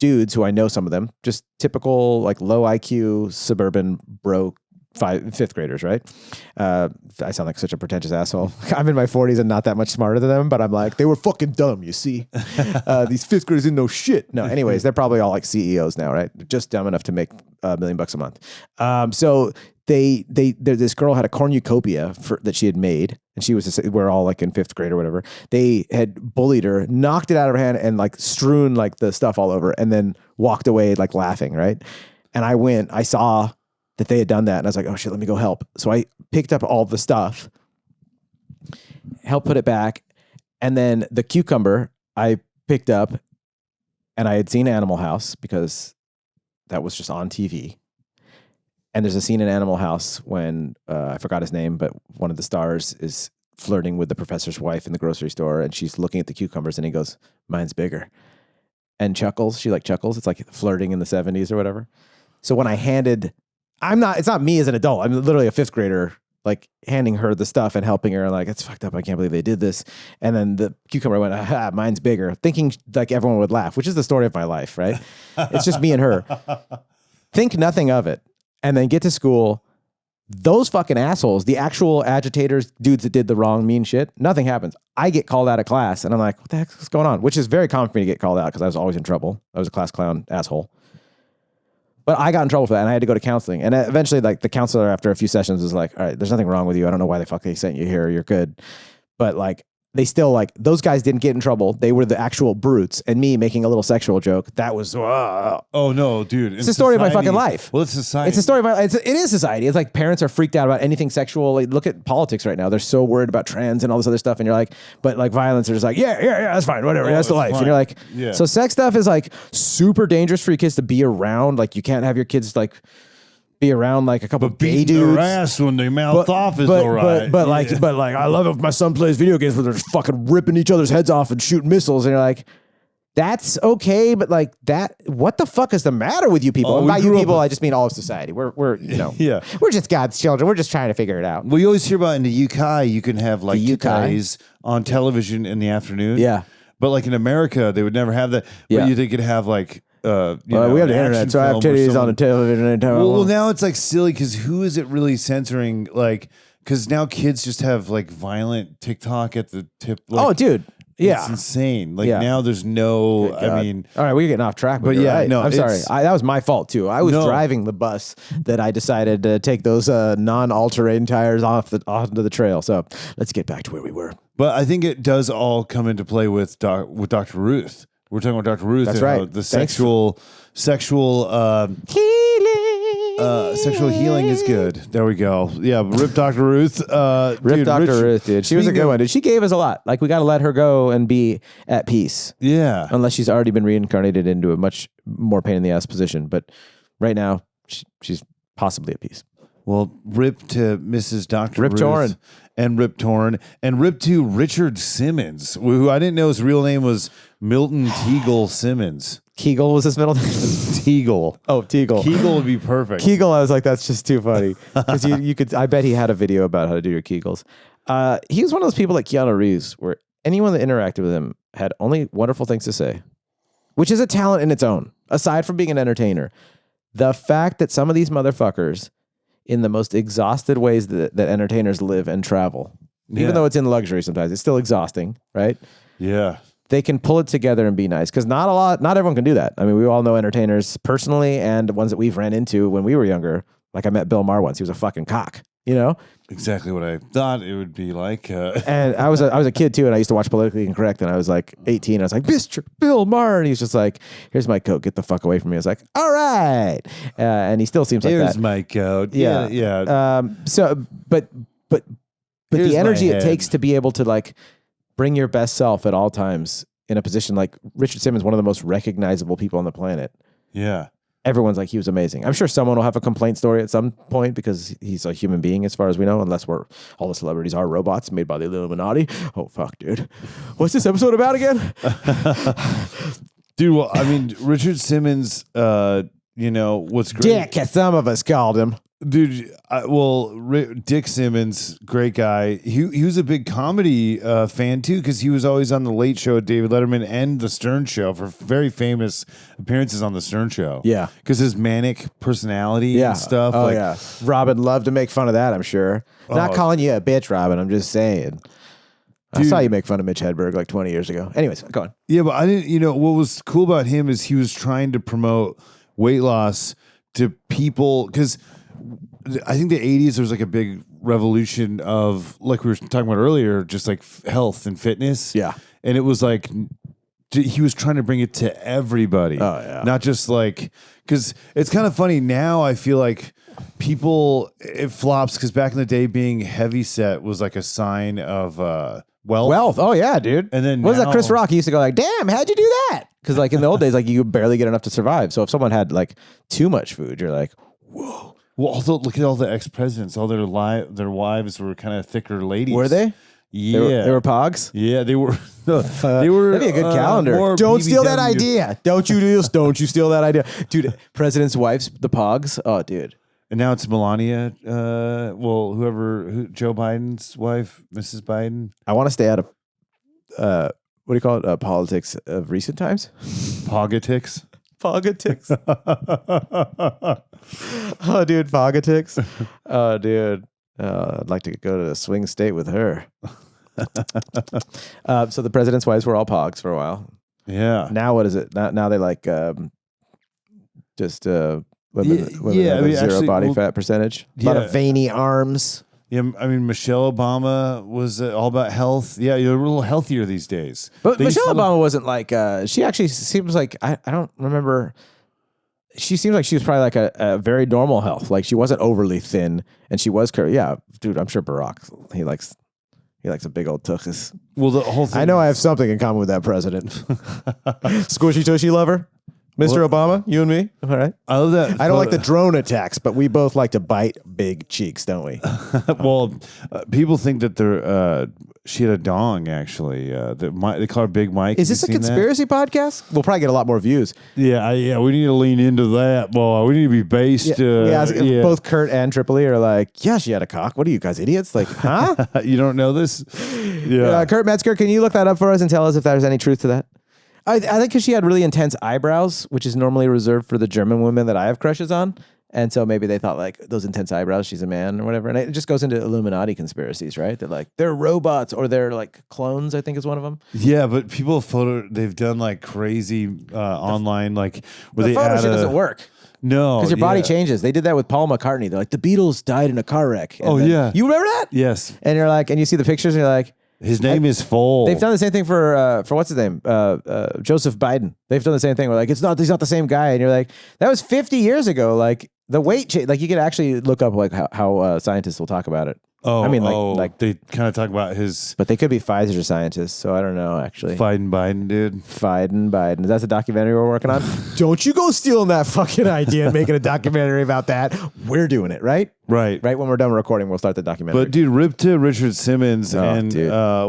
dudes who I know, some of them, just typical like low IQ suburban bro fifth graders, right? I sound like such a pretentious asshole. I'm in my 40s and not that much smarter than them, but I'm like, they were fucking dumb, you see? These fifth graders didn't know shit. No, anyways, they're probably all like CEOs now, right? They're just dumb enough to make $1 million a month. So this girl had a cornucopia that she had made, and she was we're all like in fifth grade or whatever. They had bullied her, knocked it out of her hand, and like strewn like the stuff all over, and then walked away like laughing, right? And I saw that they had done that, and I was like, oh shit, let me go help. So I picked up all the stuff, helped put it back, and then the cucumber I picked up, and I had seen Animal House because that was just on TV. And there's a scene in Animal House when, I forgot his name, but one of the stars is flirting with the professor's wife in the grocery store, and she's looking at the cucumbers, and he goes, mine's bigger. And chuckles. She like chuckles. It's like flirting in the 70s or whatever. So when I handed, it's not me as an adult. I'm literally a fifth grader, like handing her the stuff and helping her. Like, it's fucked up. I can't believe they did this. And then the cucumber went, aha, mine's bigger, thinking like everyone would laugh, which is the story of my life, right? It's just me and her. Think nothing of it. And then get to school, those fucking assholes, the actual agitators, dudes that did the wrong, mean shit, nothing happens. I get called out of class, and I'm like, what the heck's going on? Which is very common for me to get called out because I was always in trouble. I was a class clown asshole. But I got in trouble for that, and I had to go to counseling. And eventually, like, the counselor, after a few sessions, was like, all right, there's nothing wrong with you. I don't know why the fuck they sent you here. You're good. But, like, they still, like, those guys didn't get in trouble. They were the actual brutes. And me making a little sexual joke, that was... Oh, no, dude. It's the story of my fucking life. Well, it's society. It's a story of my... It is society. It's like parents are freaked out about anything sexual. Like, look at politics right now. They're so worried about trans and all this other stuff. And you're like... But, like, violence, they're just like, yeah, that's fine. Whatever. That's the life. Fine. And you're like... Yeah. So sex stuff is, like, super dangerous for your kids to be around. Like, you can't have your kids, like... be around like a couple of gay dudes. Their ass when they mouth off is all right. But I love it if my son plays video games where they're just fucking ripping each other's heads off and shooting missiles, and you're like, that's okay, but like that, what the fuck is the matter with you people? And by you people, I just mean all of society. We're you know, yeah, we're just God's children. We're just trying to figure it out. Well, you always hear about in the UK, you can have like UKs on television in the afternoon. Yeah, but like in America, they would never have that. But yeah, you could have like. We have the internet, so I have titties on the television anytime I want. Well, now it's like silly because who is it really censoring? Like, because now kids just have like violent TikTok at the tip. Like, oh, dude. Yeah. It's insane. Like now there's no, I mean. All right, we're getting off track. But yeah, right. No. I'm sorry. That was my fault too. I was driving the bus that I decided to take those non-all-terrain tires onto the trail. So let's get back to where we were. But I think it does all come into play with Dr. Ruth. We're talking about Dr. Ruth. That's right. The sexual healing is good. There we go. Yeah, rip Dr. Ruth. Rip Dr. Ruth, dude. She was a good one, dude. She gave us a lot. Like, we got to let her go and be at peace. Yeah. Unless she's already been reincarnated into a much more pain in the ass position. But right now, she's possibly at peace. Well, rip to Mrs. Dr. Rip Ruth. Torn. And Rip Torn. And rip to Richard Simmons, who I didn't know his real name was Milton Teagle Simmons. Kegel was his middle name? Teagle. Oh, Teagle. Kegel would be perfect. Kegel, I was like, that's just too funny. Because you could, I bet he had a video about how to do your Kegels. He was one of those people like Keanu Reeves, where anyone that interacted with him had only wonderful things to say, which is a talent in its own, aside from being an entertainer. The fact that some of these motherfuckers, in the most exhausted ways that entertainers live and travel, even though it's in luxury sometimes, it's still exhausting, right? Yeah. They can pull it together and be nice, because not everyone can do that. I mean, we all know entertainers personally, and ones that we've ran into when we were younger. Like, I met Bill Maher once. He was a fucking cock, you know? Exactly what I thought it would be like. And I was a kid too, and I used to watch Politically Incorrect, and I was like 18. I was like, Mr. Bill Maher, and he's just like, here's my coat, get the fuck away from me. I was like, all right. And he still seems like that. Here's my coat. Yeah. But Here's the energy my it takes to be able to like bring your best self at all times in a position like Richard Simmons, one of the most recognizable people on the planet. Yeah. Everyone's like, he was amazing. I'm sure someone will have a complaint story at some point because he's a human being as far as we know, unless all the celebrities are robots made by the Illuminati. Oh, fuck, dude. What's this episode about again? Dude, well, I mean, Richard Simmons, what's great. Dick, as some of us called him. Dude, Dick Simmons, great guy. He was a big comedy fan too, because he was always on the Late Show with David Letterman and the Stern Show for very famous appearances on the Stern Show. Yeah, because his manic personality and stuff. Oh yeah, Robin loved to make fun of that. I'm sure. Not calling you a bitch, Robin. I'm just saying. I saw you make fun of Mitch Hedberg like 20 years ago. Anyways, go on. Yeah, but I didn't. You know what was cool about him is he was trying to promote weight loss to people, because I think the 80s there was like a big revolution of, like we were talking about earlier, just like health and fitness. Yeah. And it was like he was trying to bring it to everybody. Oh, yeah. Not just like, because it's kind of funny now. I feel like it flops, because back in the day being heavy set was like a sign of wealth. Oh yeah, dude. And then what was that? Chris Rock, he used to go like, damn, how'd you do that? Because like in the old days, like you could barely get enough to survive. So if someone had like too much food, you're like, whoa. Well, also look at all the ex-presidents. All their wives were kind of thicker ladies. Were they? Yeah. They were pogs? Yeah, they were. They were. That'd be a good calendar. Don't steal that BBW. idea. Don't you steal that idea. Dude, president's wives, the pogs. Oh, dude. And now it's Melania. Joe Biden's wife, Mrs. Biden. I want to stay out of, what do you call it? Politics of recent times? Politics. Politics. Oh, dude, politics. Oh, dude. I'd like to go to a swing state with her. So the president's wives were all pogs for a while. Yeah. Now what is it? Now they like just women yeah, have a zero body fat percentage. A lot of veiny arms. Yeah, I mean, Michelle Obama was all about health. Yeah, you're a little healthier these days. But Michelle Obama wasn't like, she actually seems like, I don't remember. She seems like she was probably like a very normal health. Like she wasn't overly thin and she was curvy. Yeah, dude, I'm sure Barack, he likes a big old tuchus. Well, the whole thing. I know I have something in common with that president. Squishy tushy lover. Mr. Obama, you and me. All right. I love that. I don't like the drone attacks, but we both like to bite big cheeks, don't we? Well, people think that she had a dong, actually. They call her Big Mike. Is this a conspiracy podcast? We'll probably get a lot more views. Yeah, we need to lean into that, boy. We need to be based. Both Kurt and Tripoli are like, yeah, she had a cock. What are you guys, idiots? Like, huh? You don't know this? Yeah. Kurt Metzger, can you look that up for us and tell us if there's any truth to that? I think because she had really intense eyebrows, which is normally reserved for the German women that I have crushes on. And so maybe they thought like those intense eyebrows, she's a man or whatever. And it just goes into Illuminati conspiracies, right? They're like, they're robots or they're like clones, I think is one of them. Yeah, but they've done like crazy online, like where the they photo add shit doesn't work. No. Because your body changes. They did that with Paul McCartney. They're like, the Beatles died in a car wreck. And you remember that? Yes. And you're like, and you see the pictures and you're like, his name is full. They've done the same thing for what's his name? Joseph Biden. They've done the same thing. We're like, he's not the same guy. And you're like, that was 50 years ago. Like the weight change, like you could actually look up like how scientists will talk about it. Oh, I mean, like they kind of talk about his. But they could be Pfizer scientists, so I don't know. Actually, Biden, dude. Biden. That's a documentary we're working on. Don't you go stealing that fucking idea and making a documentary about that. We're doing it, right? Right. Right when we're done recording, we'll start the documentary. But dude, rip to Richard Simmons and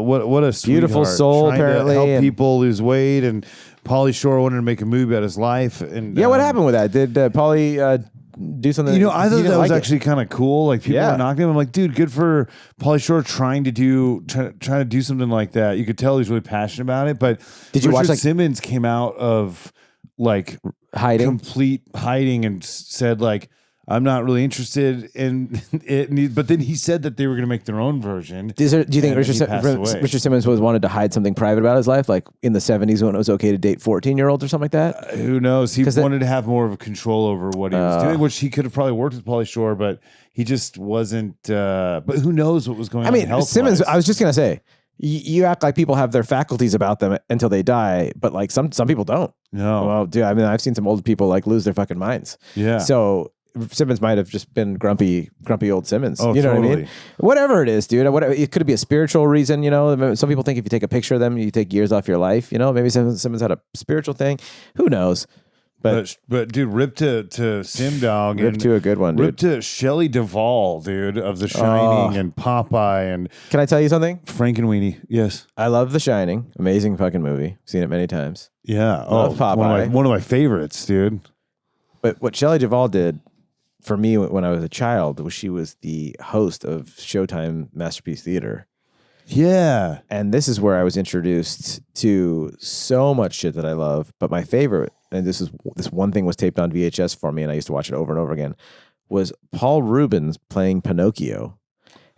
what a beautiful soul, trying apparently, to help people lose weight, and Pauly Shore wanted to make a movie about his life. And what happened with that? Did Pauly do something? You know, I thought that was actually kind of cool. Like people were knocking him. I'm like, dude, good for Pauly Shore trying to do something like that. You could tell he's really passionate about it. But did you watch Simmons came out of like complete hiding and said like, I'm not really interested in it. But then he said that they were going to make their own version. Do you think Richard Simmons wanted to hide something private about his life, like in the 70s when it was okay to date 14-year-olds or something like that? Who knows? He wanted to have more of a control over what he was doing, which he could have probably worked with Pauly Shore, but he just wasn't. But who knows what was going on? I mean, Simmons. I was just going to say. You act like people have their faculties about them until they die, but like some people don't. No. Well, dude, I mean, I've seen some old people like lose their fucking minds. Yeah. So Simmons might have just been grumpy old Simmons. Oh, you know totally. what I mean? Whatever it is, dude. It could be a spiritual reason. You know, some people think if you take a picture of them, you take years off your life. You know, maybe Simmons had a spiritual thing. Who knows? But dude, rip to Sim Dog. Rip to a good one, dude. Rip to Shelley Duvall, dude, of The Shining and Popeye and. Can I tell you something? Frankenweenie, yes. I love The Shining. Amazing fucking movie. Seen it many times. Yeah. Love Popeye. One of my favorites, dude. But what Shelley Duvall did for me when I was a child was she was the host of Showtime Masterpiece Theater. Yeah. And this is where I was introduced to so much shit that I love. But my favorite, and this one thing was taped on VHS for me, and I used to watch it over and over again, was Paul Rubens playing Pinocchio.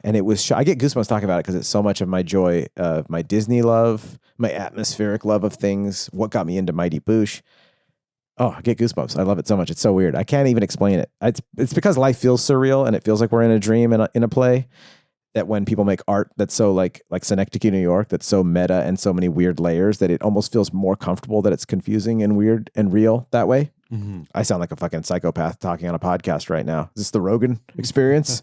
And it was, I get goosebumps talking about it because it's so much of my joy, of my Disney love, my atmospheric love of things, what got me into Mighty Boosh. Oh, I get goosebumps. I love it so much. It's so weird. I can't even explain it. It's because life feels surreal and it feels like we're in a dream in a play, that when people make art that's so like Synecdoche, New York, that's so meta and so many weird layers that it almost feels more comfortable that it's confusing and weird and real that way. Mm-hmm. I sound like a fucking psychopath talking on a podcast right now. Is this the Rogan experience?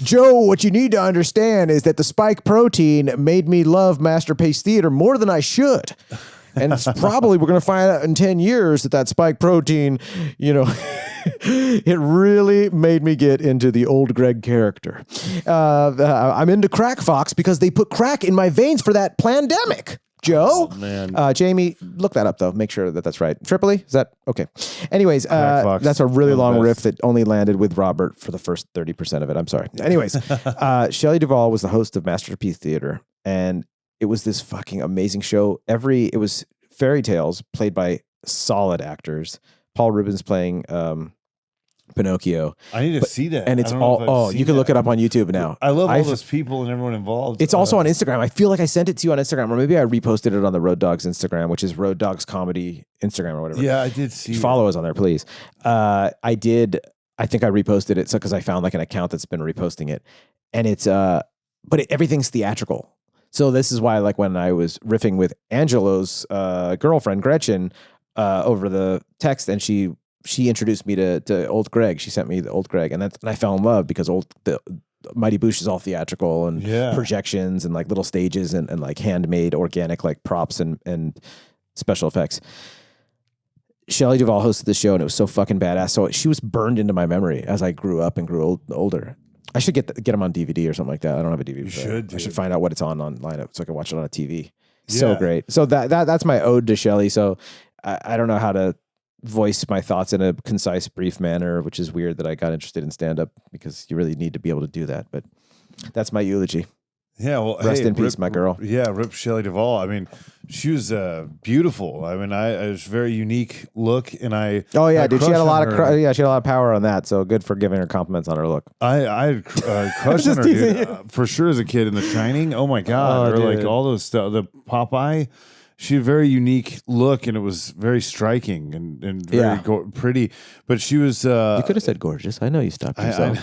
Joe, what you need to understand is that the spike protein made me love Masterpiece Theater more than I should. And it's probably, we're going to find out in 10 years that spike protein, it really made me get into the old Greg character. I'm into Crack Fox because they put crack in my veins for that plandemic. Joe, oh, man. Jamie, look that up though. Make sure that that's right. Tripoli, is that okay? Anyways, that's a really long riff that only landed with Robert for the first 30% of it. I'm sorry. Anyways, Shelley Duvall was the host of Masterpiece Theater, and it was this fucking amazing show. It was fairy tales played by solid actors. Paul Rubens playing Pinocchio. I need to see that. And it's all, you can look it up on YouTube now. I love all those people and everyone involved. It's also on Instagram. I feel like I sent it to you on Instagram, or maybe I reposted it on the Road Dogs Instagram, which is Road Dogs Comedy Instagram or whatever. Yeah, I did see Follow us on there, please. I think I reposted it because I found like an account that's been reposting it. And it's, everything's theatrical. So this is why, like, when I was riffing with Angelo's girlfriend, Gretchen, over the text, and she introduced me to Old Greg. She sent me the Old Greg, and I fell in love because the Mighty Boosh is all theatrical and projections and like little stages and like handmade organic like props and special effects. Shelley Duvall hosted the show, and it was so fucking badass. So she was burned into my memory as I grew up and grew older. I should get them on DVD or something like that. I don't have a DVD. You should. Dude. I should find out what it's online so I can watch it on a TV. Yeah. So great. So that's my ode to Shelley. So I don't know how to voice my thoughts in a concise, brief manner, which is weird that I got interested in stand-up because you really need to be able to do that. But that's my eulogy. Yeah, well, rest in peace, my girl. Yeah, rip Shelley Duvall. I mean, she was beautiful. I mean, it was a very unique look, and I. Oh yeah, dude, she had a lot of she had a lot of power on that. So good for giving her compliments on her look. I crushed on her, dude, for sure as a kid in The Shining. Oh my god, or like all those stuff. The Popeye. She had a very unique look, and it was very striking and very pretty. But she was... you could have said gorgeous. I know you stopped yourself.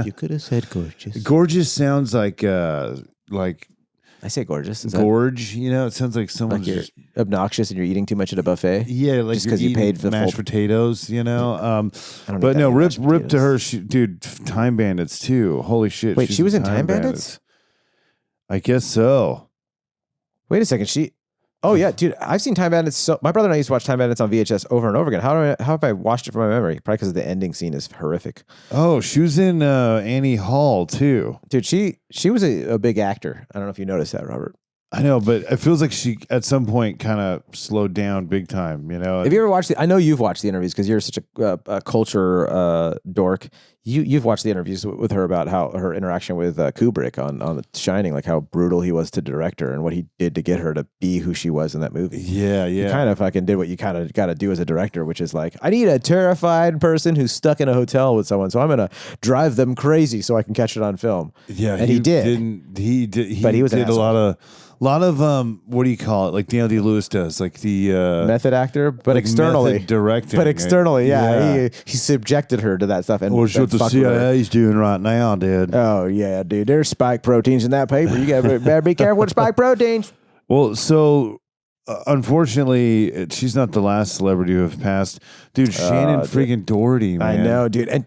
You could have said gorgeous. Gorgeous sounds like... I say gorgeous. Gorge, it sounds like someone's like you're obnoxious and you're eating too much at a buffet. Yeah, like just because you paid for mashed potatoes, I don't but no, rip to her, dude. Time Bandits too. Holy shit! Wait, she was in Time Bandits? I guess so. Wait a second, Oh yeah, dude! I've seen Time Bandits. So my brother and I used to watch Time Bandits on VHS over and over again. How have I watched it from my memory? Probably because the ending scene is horrific. Oh, she was in Annie Hall too, dude. She was a big actor. I don't know if you noticed that, Robert. I know, but it feels like she at some point kind of slowed down big time. Have you ever watched I know you've watched the interviews because you're such a culture dork. You've watched the interviews with her about how her interaction with Kubrick on The Shining, like how brutal he was to direct her and what he did to get her to be who she was in that movie. Yeah. You kind of fucking did what you kind of got to do as a director, which is like, I need a terrified person who's stuck in a hotel with someone, so I'm gonna drive them crazy so I can catch it on film. Yeah, and he did. But he did a lot of what do you call it? Like Daniel Day-Lewis does, like the method actor, but like externally method directing. But externally, he subjected her to that stuff. And what's what the CIA's doing right now, dude? Oh yeah, dude. There's spike proteins in that paper. You better be careful with spike proteins. Well, so unfortunately, she's not the last celebrity to have passed, dude. Shannon freaking Doherty, man. I know, dude. And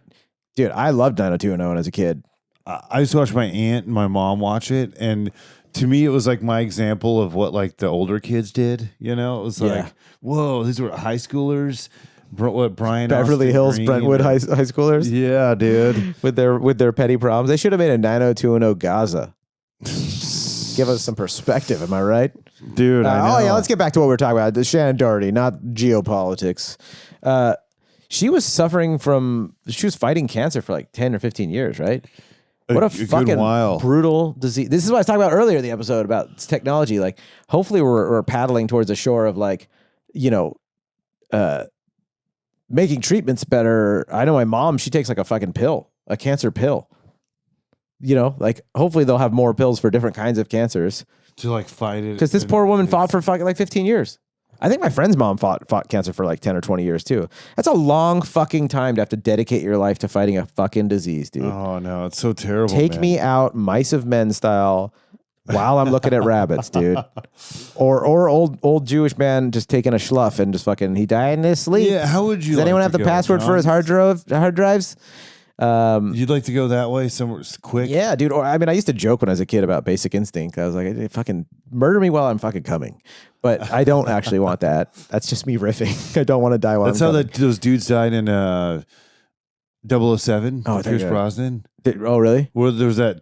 dude, I loved 90210 as a kid. I used to watch my aunt and my mom watch it, and to me, it was like my example of what like the older kids did. It was like, whoa, these were high schoolers. What Brian Beverly Austin Hills, Green, Brentwood high schoolers. Yeah, dude. with their petty problems. They should have made a 90210 Gaza. Give us some perspective. Am I right, dude? I know. Oh yeah, let's get back to what we were talking about. The Shannon Doherty, not geopolitics. She was fighting cancer for like 10 or 15 years, right? What a good fucking while. brutal disease. This is what I was talking about earlier in the episode about technology. Like, hopefully we're paddling towards a shore of like, making treatments better. I know my mom, she takes like a fucking pill, a cancer pill. Like hopefully they'll have more pills for different kinds of cancers. To like fight it. Because this poor woman fought for fucking like 15 years. I think my friend's mom fought cancer for like 10 or 20 years too. That's a long fucking time to have to dedicate your life to fighting a fucking disease, dude. Oh no, it's so terrible. Take me out mice of men style while I'm looking at rabbits, dude. Or old Jewish man just taking a schluff and just fucking, he died in his sleep. Yeah, how would you Does anyone have the password for his hard drives? You'd like to go that way somewhere quick? Yeah, dude. Or I used to joke when I was a kid about Basic Instinct. I was like, hey, fucking murder me while I'm fucking coming. But I don't actually want that. That's just me riffing. I don't want to die while That's I'm how coming. those dudes died in 007. Oh, Pierce Brosnan. Oh, really? Well, there was I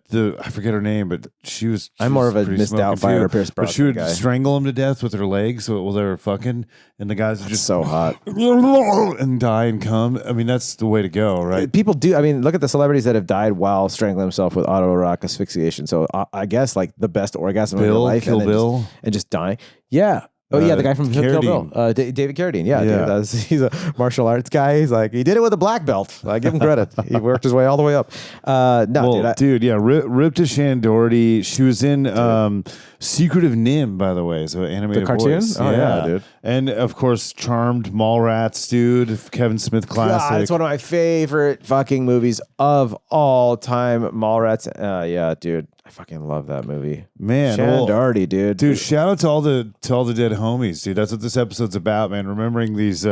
forget her name, but she was. I'm more of a pretty Miss smoking Doubtfire too. Pierce But she Brosnan would guy. strangle him to death with her legs while they were fucking, and the guys would just So hot. and die and come. I mean, that's the way to go, right? People do. Look at the celebrities that have died while strangling themselves with autoerotic asphyxiation. So I guess like the best orgasm of your life. Kill and then Bill. and just dying. Yeah. Oh yeah, the guy from Kill Bill, David Carradine. Yeah, Yeah. Dude, he's a martial arts guy. He's like, he did it with a black belt. I give him credit. He worked his way all the way up. Dude, yeah, Rip to Shannon Doherty. She was in Secret of Nim, by the way, so animated The cartoon? voice. Oh, yeah, dude. And of course, Charmed, Mallrats, dude, Kevin Smith classic. God, it's one of my favorite fucking movies of all time. Mallrats. Yeah, dude. I fucking love that movie. Man, Shannon Doherty, dude. Dude, shout out to all the dead homies, dude. That's what this episode's about, man. Remembering these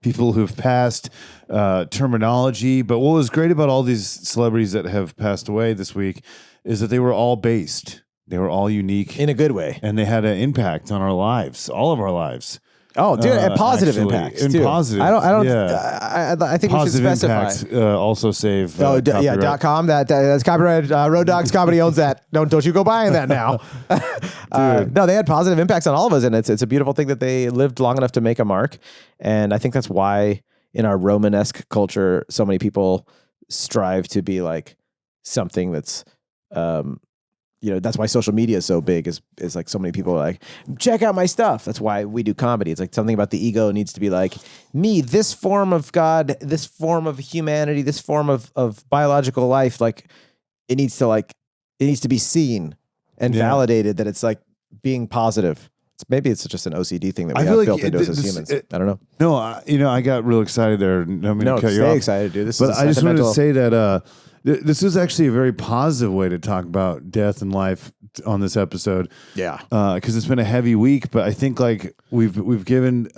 people who've passed, terminology. But what was great about all these celebrities that have passed away this week is that they were all based. They were all unique In a good way. and they had an impact on our lives, all of our lives. Oh, dude, and positive actually, impacts and too. positive, I don't. yeah. I think Positive we should specify. impact. Also save. .com. That's copyrighted. Road Dogs Comedy owns that. Don't you go buying that now. No, they had positive impacts on all of us, and it's a beautiful thing that they lived long enough to make a mark. And I think that's why in our Romanesque culture, so many people strive to be like something that's. That's why social media is so big is like so many people are like, check out my stuff. That's why we do comedy. It's like something about the ego needs to be like me, this form of God, this form of humanity, this form of biological life. Like it needs to be seen and validated that it's like being positive. Maybe it's just an OCD thing that we have built into us as humans. I don't know. No, I got real excited there. No, cut you stay off. excited, dude. But I just wanted to say that this is actually a very positive way to talk about death and life on this episode. Yeah. Because it's been a heavy week, but I think like we've given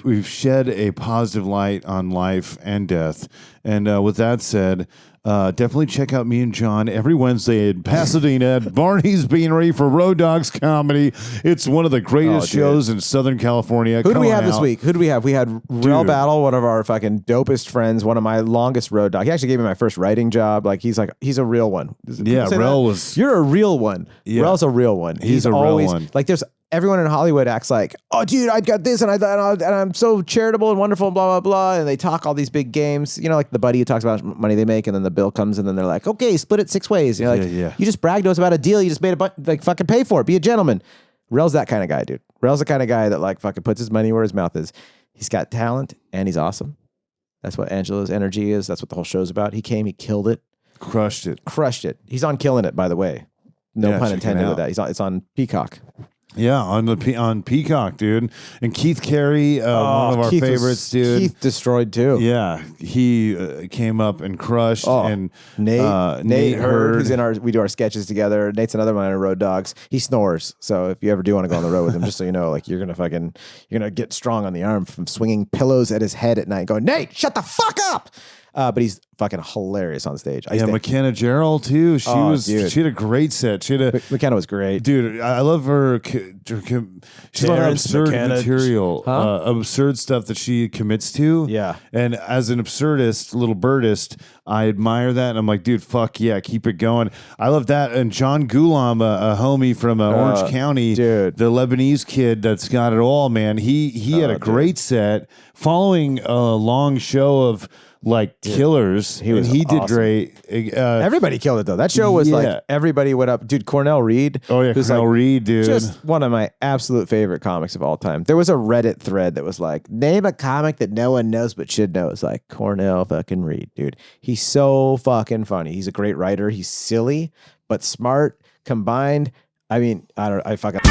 we've shed a positive light on life and death. And with that said, definitely check out me and John every Wednesday in Pasadena at Barney's Beanery for Road Dogs Comedy. It's one of the greatest shows in Southern California. Who do we have this week? Who do we have? We had Rel Battle, one of our fucking dopest friends, one of my longest road dogs. He actually gave me my first writing job. Like he's a real one. Yeah, Rel was. You're a real one. Yeah. Rel's a real one. He's a real one. Like there's everyone in Hollywood acts like, oh, dude, I got this, and I'm so charitable and wonderful, and blah blah blah, and they talk all these big games. Like the buddy who talks about how much money they make, and then the bill comes, and then they're like, okay, split it 6 ways. And you're like, you just bragged to us about a deal, you just made like fucking pay for it, be a gentleman. Rel's that kind of guy, dude. Rel's the kind of guy that like fucking puts his money where his mouth is. He's got talent and he's awesome. That's what Angela's energy is. That's what the whole show's about. He came, he killed it, Crushed it. He's on Killing It, by the way. No Yeah, pun check it intended with out. that. It's on Peacock. Yeah, on Peacock, dude. And Keith Carey, one of our favorites, dude. Keith destroyed too. Yeah, he came up and crushed. And Nate Hurd, who's we do our sketches together. Nate's another one in Road Dogs. He snores, so if you ever do want to go on the road with him, just so you know, like you're gonna get strong on the arm from swinging pillows at his head at night, going, Nate, shut the fuck up. But he's fucking hilarious on stage. Yeah, McKenna Gerald too. She had a great set. McKenna was great. Dude, I love her. She her absurd material, absurd stuff that she commits to. Yeah. And as an absurdist, little birdist, I admire that. And I'm like, dude, fuck yeah, keep it going. I love that. And John Gulam, a homie from Orange County, dude, the Lebanese kid that's got it all, man. He had a great set following a long show of like killers. He did awesome. Great. Everybody killed it though. That show was like everybody went up. Dude, Cornell Reed. Oh yeah, Cornell Reed, dude. Just one of my absolute favorite comics of all time. There was a Reddit thread that was like, name a comic that no one knows but should know. It's like Cornell fucking Reed, dude. He's so fucking funny. He's a great writer. He's silly but smart combined. I mean, I fucking.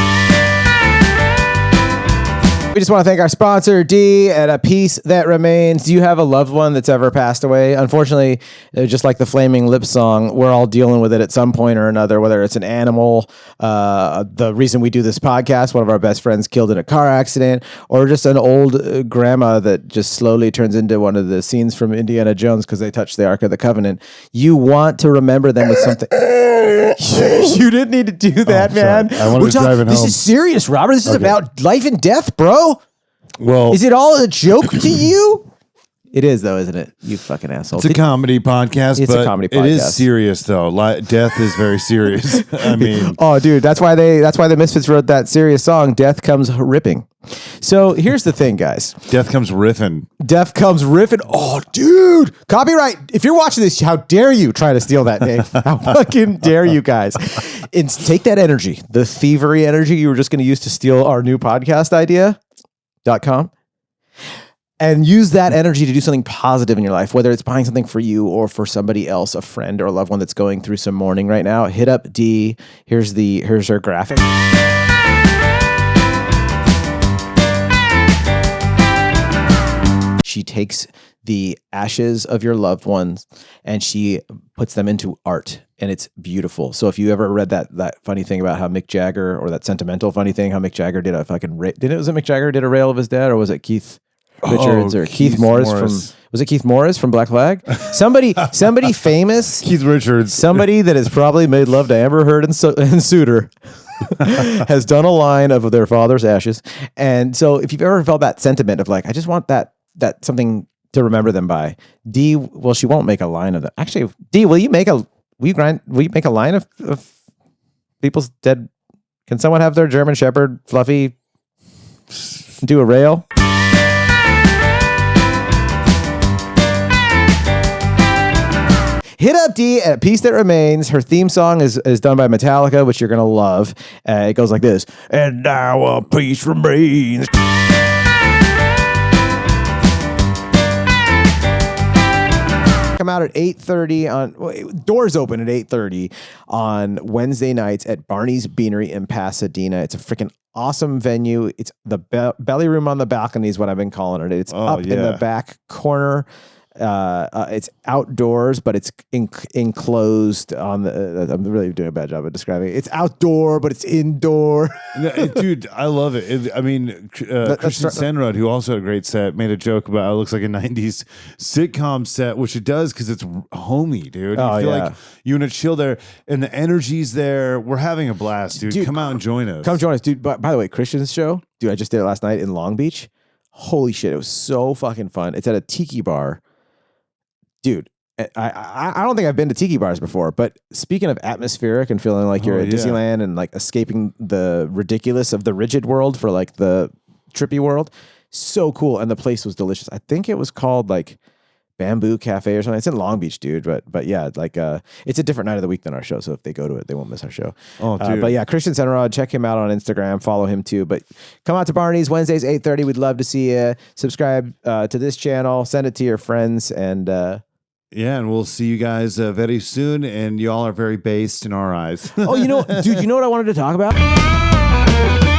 We just want to thank our sponsor, D, at A Piece That Remains. Do you have a loved one that's ever passed away? Unfortunately, just like the Flaming Lips song, we're all dealing with it at some point or another, whether it's an animal, the reason we do this podcast, one of our best friends killed in a car accident, or just an old grandma that just slowly turns into one of the scenes from Indiana Jones because they touched the Ark of the Covenant. You want to remember them with something. You didn't need to do that, man. I wanted to drive it home. This is serious, Robert. This is about life and death, bro. Well, is it all a joke to you? It is, though, isn't it? You fucking asshole. It's a comedy podcast. It's a comedy podcast. It is serious, though. Death is very serious. I mean, oh, dude, that's why the Misfits wrote that serious song. Death comes ripping. So here's the thing, guys. Death comes riffing. Death comes riffing. Oh, dude, copyright. If you're watching this, how dare you try to steal that name? How fucking dare you guys? And take that energy, the thievery energy you were just going to use to steal our new podcast idea.com. And use that energy to do something positive in your life, whether it's buying something for you or for somebody else, a friend or a loved one that's going through some mourning right now. Hit up D. Here's her graphic. She takes the ashes of your loved ones and she puts them into art, and it's beautiful. So if you ever read that funny thing about how Mick Jagger, or that sentimental funny thing, how Mick Jagger did a fucking was it Mick Jagger did a rail of his dad, or was it Keith Richards or Keith Morris was it Keith Morris from Black Flag? Somebody famous. Keith Richards. Somebody that has probably made love to Amber Heard and Suter has done a line of their father's ashes. And so if you've ever felt that sentiment of like, I just want that something to remember them by, D, well, she won't make a line of that. Actually, D, will you make a line of people's dead? Can someone have their German Shepherd Fluffy do a rail? Hit up D at A Piece That Remains. Her theme song is done by Metallica, which you're going to love. It goes like this. And now a piece remains. Come out at 8:30 doors open at 8:30 on Wednesday nights at Barney's Beanery in Pasadena. It's a freaking awesome venue. It's the belly room on the balcony is what I've been calling it. It's up in the back corner. It's outdoors, but it's enclosed on the. I'm really doing a bad job of describing it. It's outdoor, but it's indoor. Dude, I love it. Christian Senrod, who also had a great set, made a joke about it looks like a 90s sitcom set, which it does because it's homey, dude. You feel like you want to chill there, and the energy's there. We're having a blast, dude. Come out and join us. Come join us, dude. By the way, Christian's show, dude, I just did it last night in Long Beach. Holy shit, it was so fucking fun. It's at a tiki bar. Dude, I don't think I've been to tiki bars before, but speaking of atmospheric and feeling like you're at Disneyland and like escaping the ridiculous of the rigid world for like the trippy world, so cool. And the place was delicious. I think it was called like Bamboo Cafe or something. It's in Long Beach, dude. But yeah, like it's a different night of the week than our show. So if they go to it, they won't miss our show. Oh, dude. But yeah, Christian Senrod, check him out on Instagram. Follow him too. But come out to Barney's Wednesdays 8:30. We'd love to see you. Subscribe to this channel. Send it to your friends and. Yeah, and we'll see you guys very soon. And y'all are very based in our eyes. Oh, dude, you know what I wanted to talk about?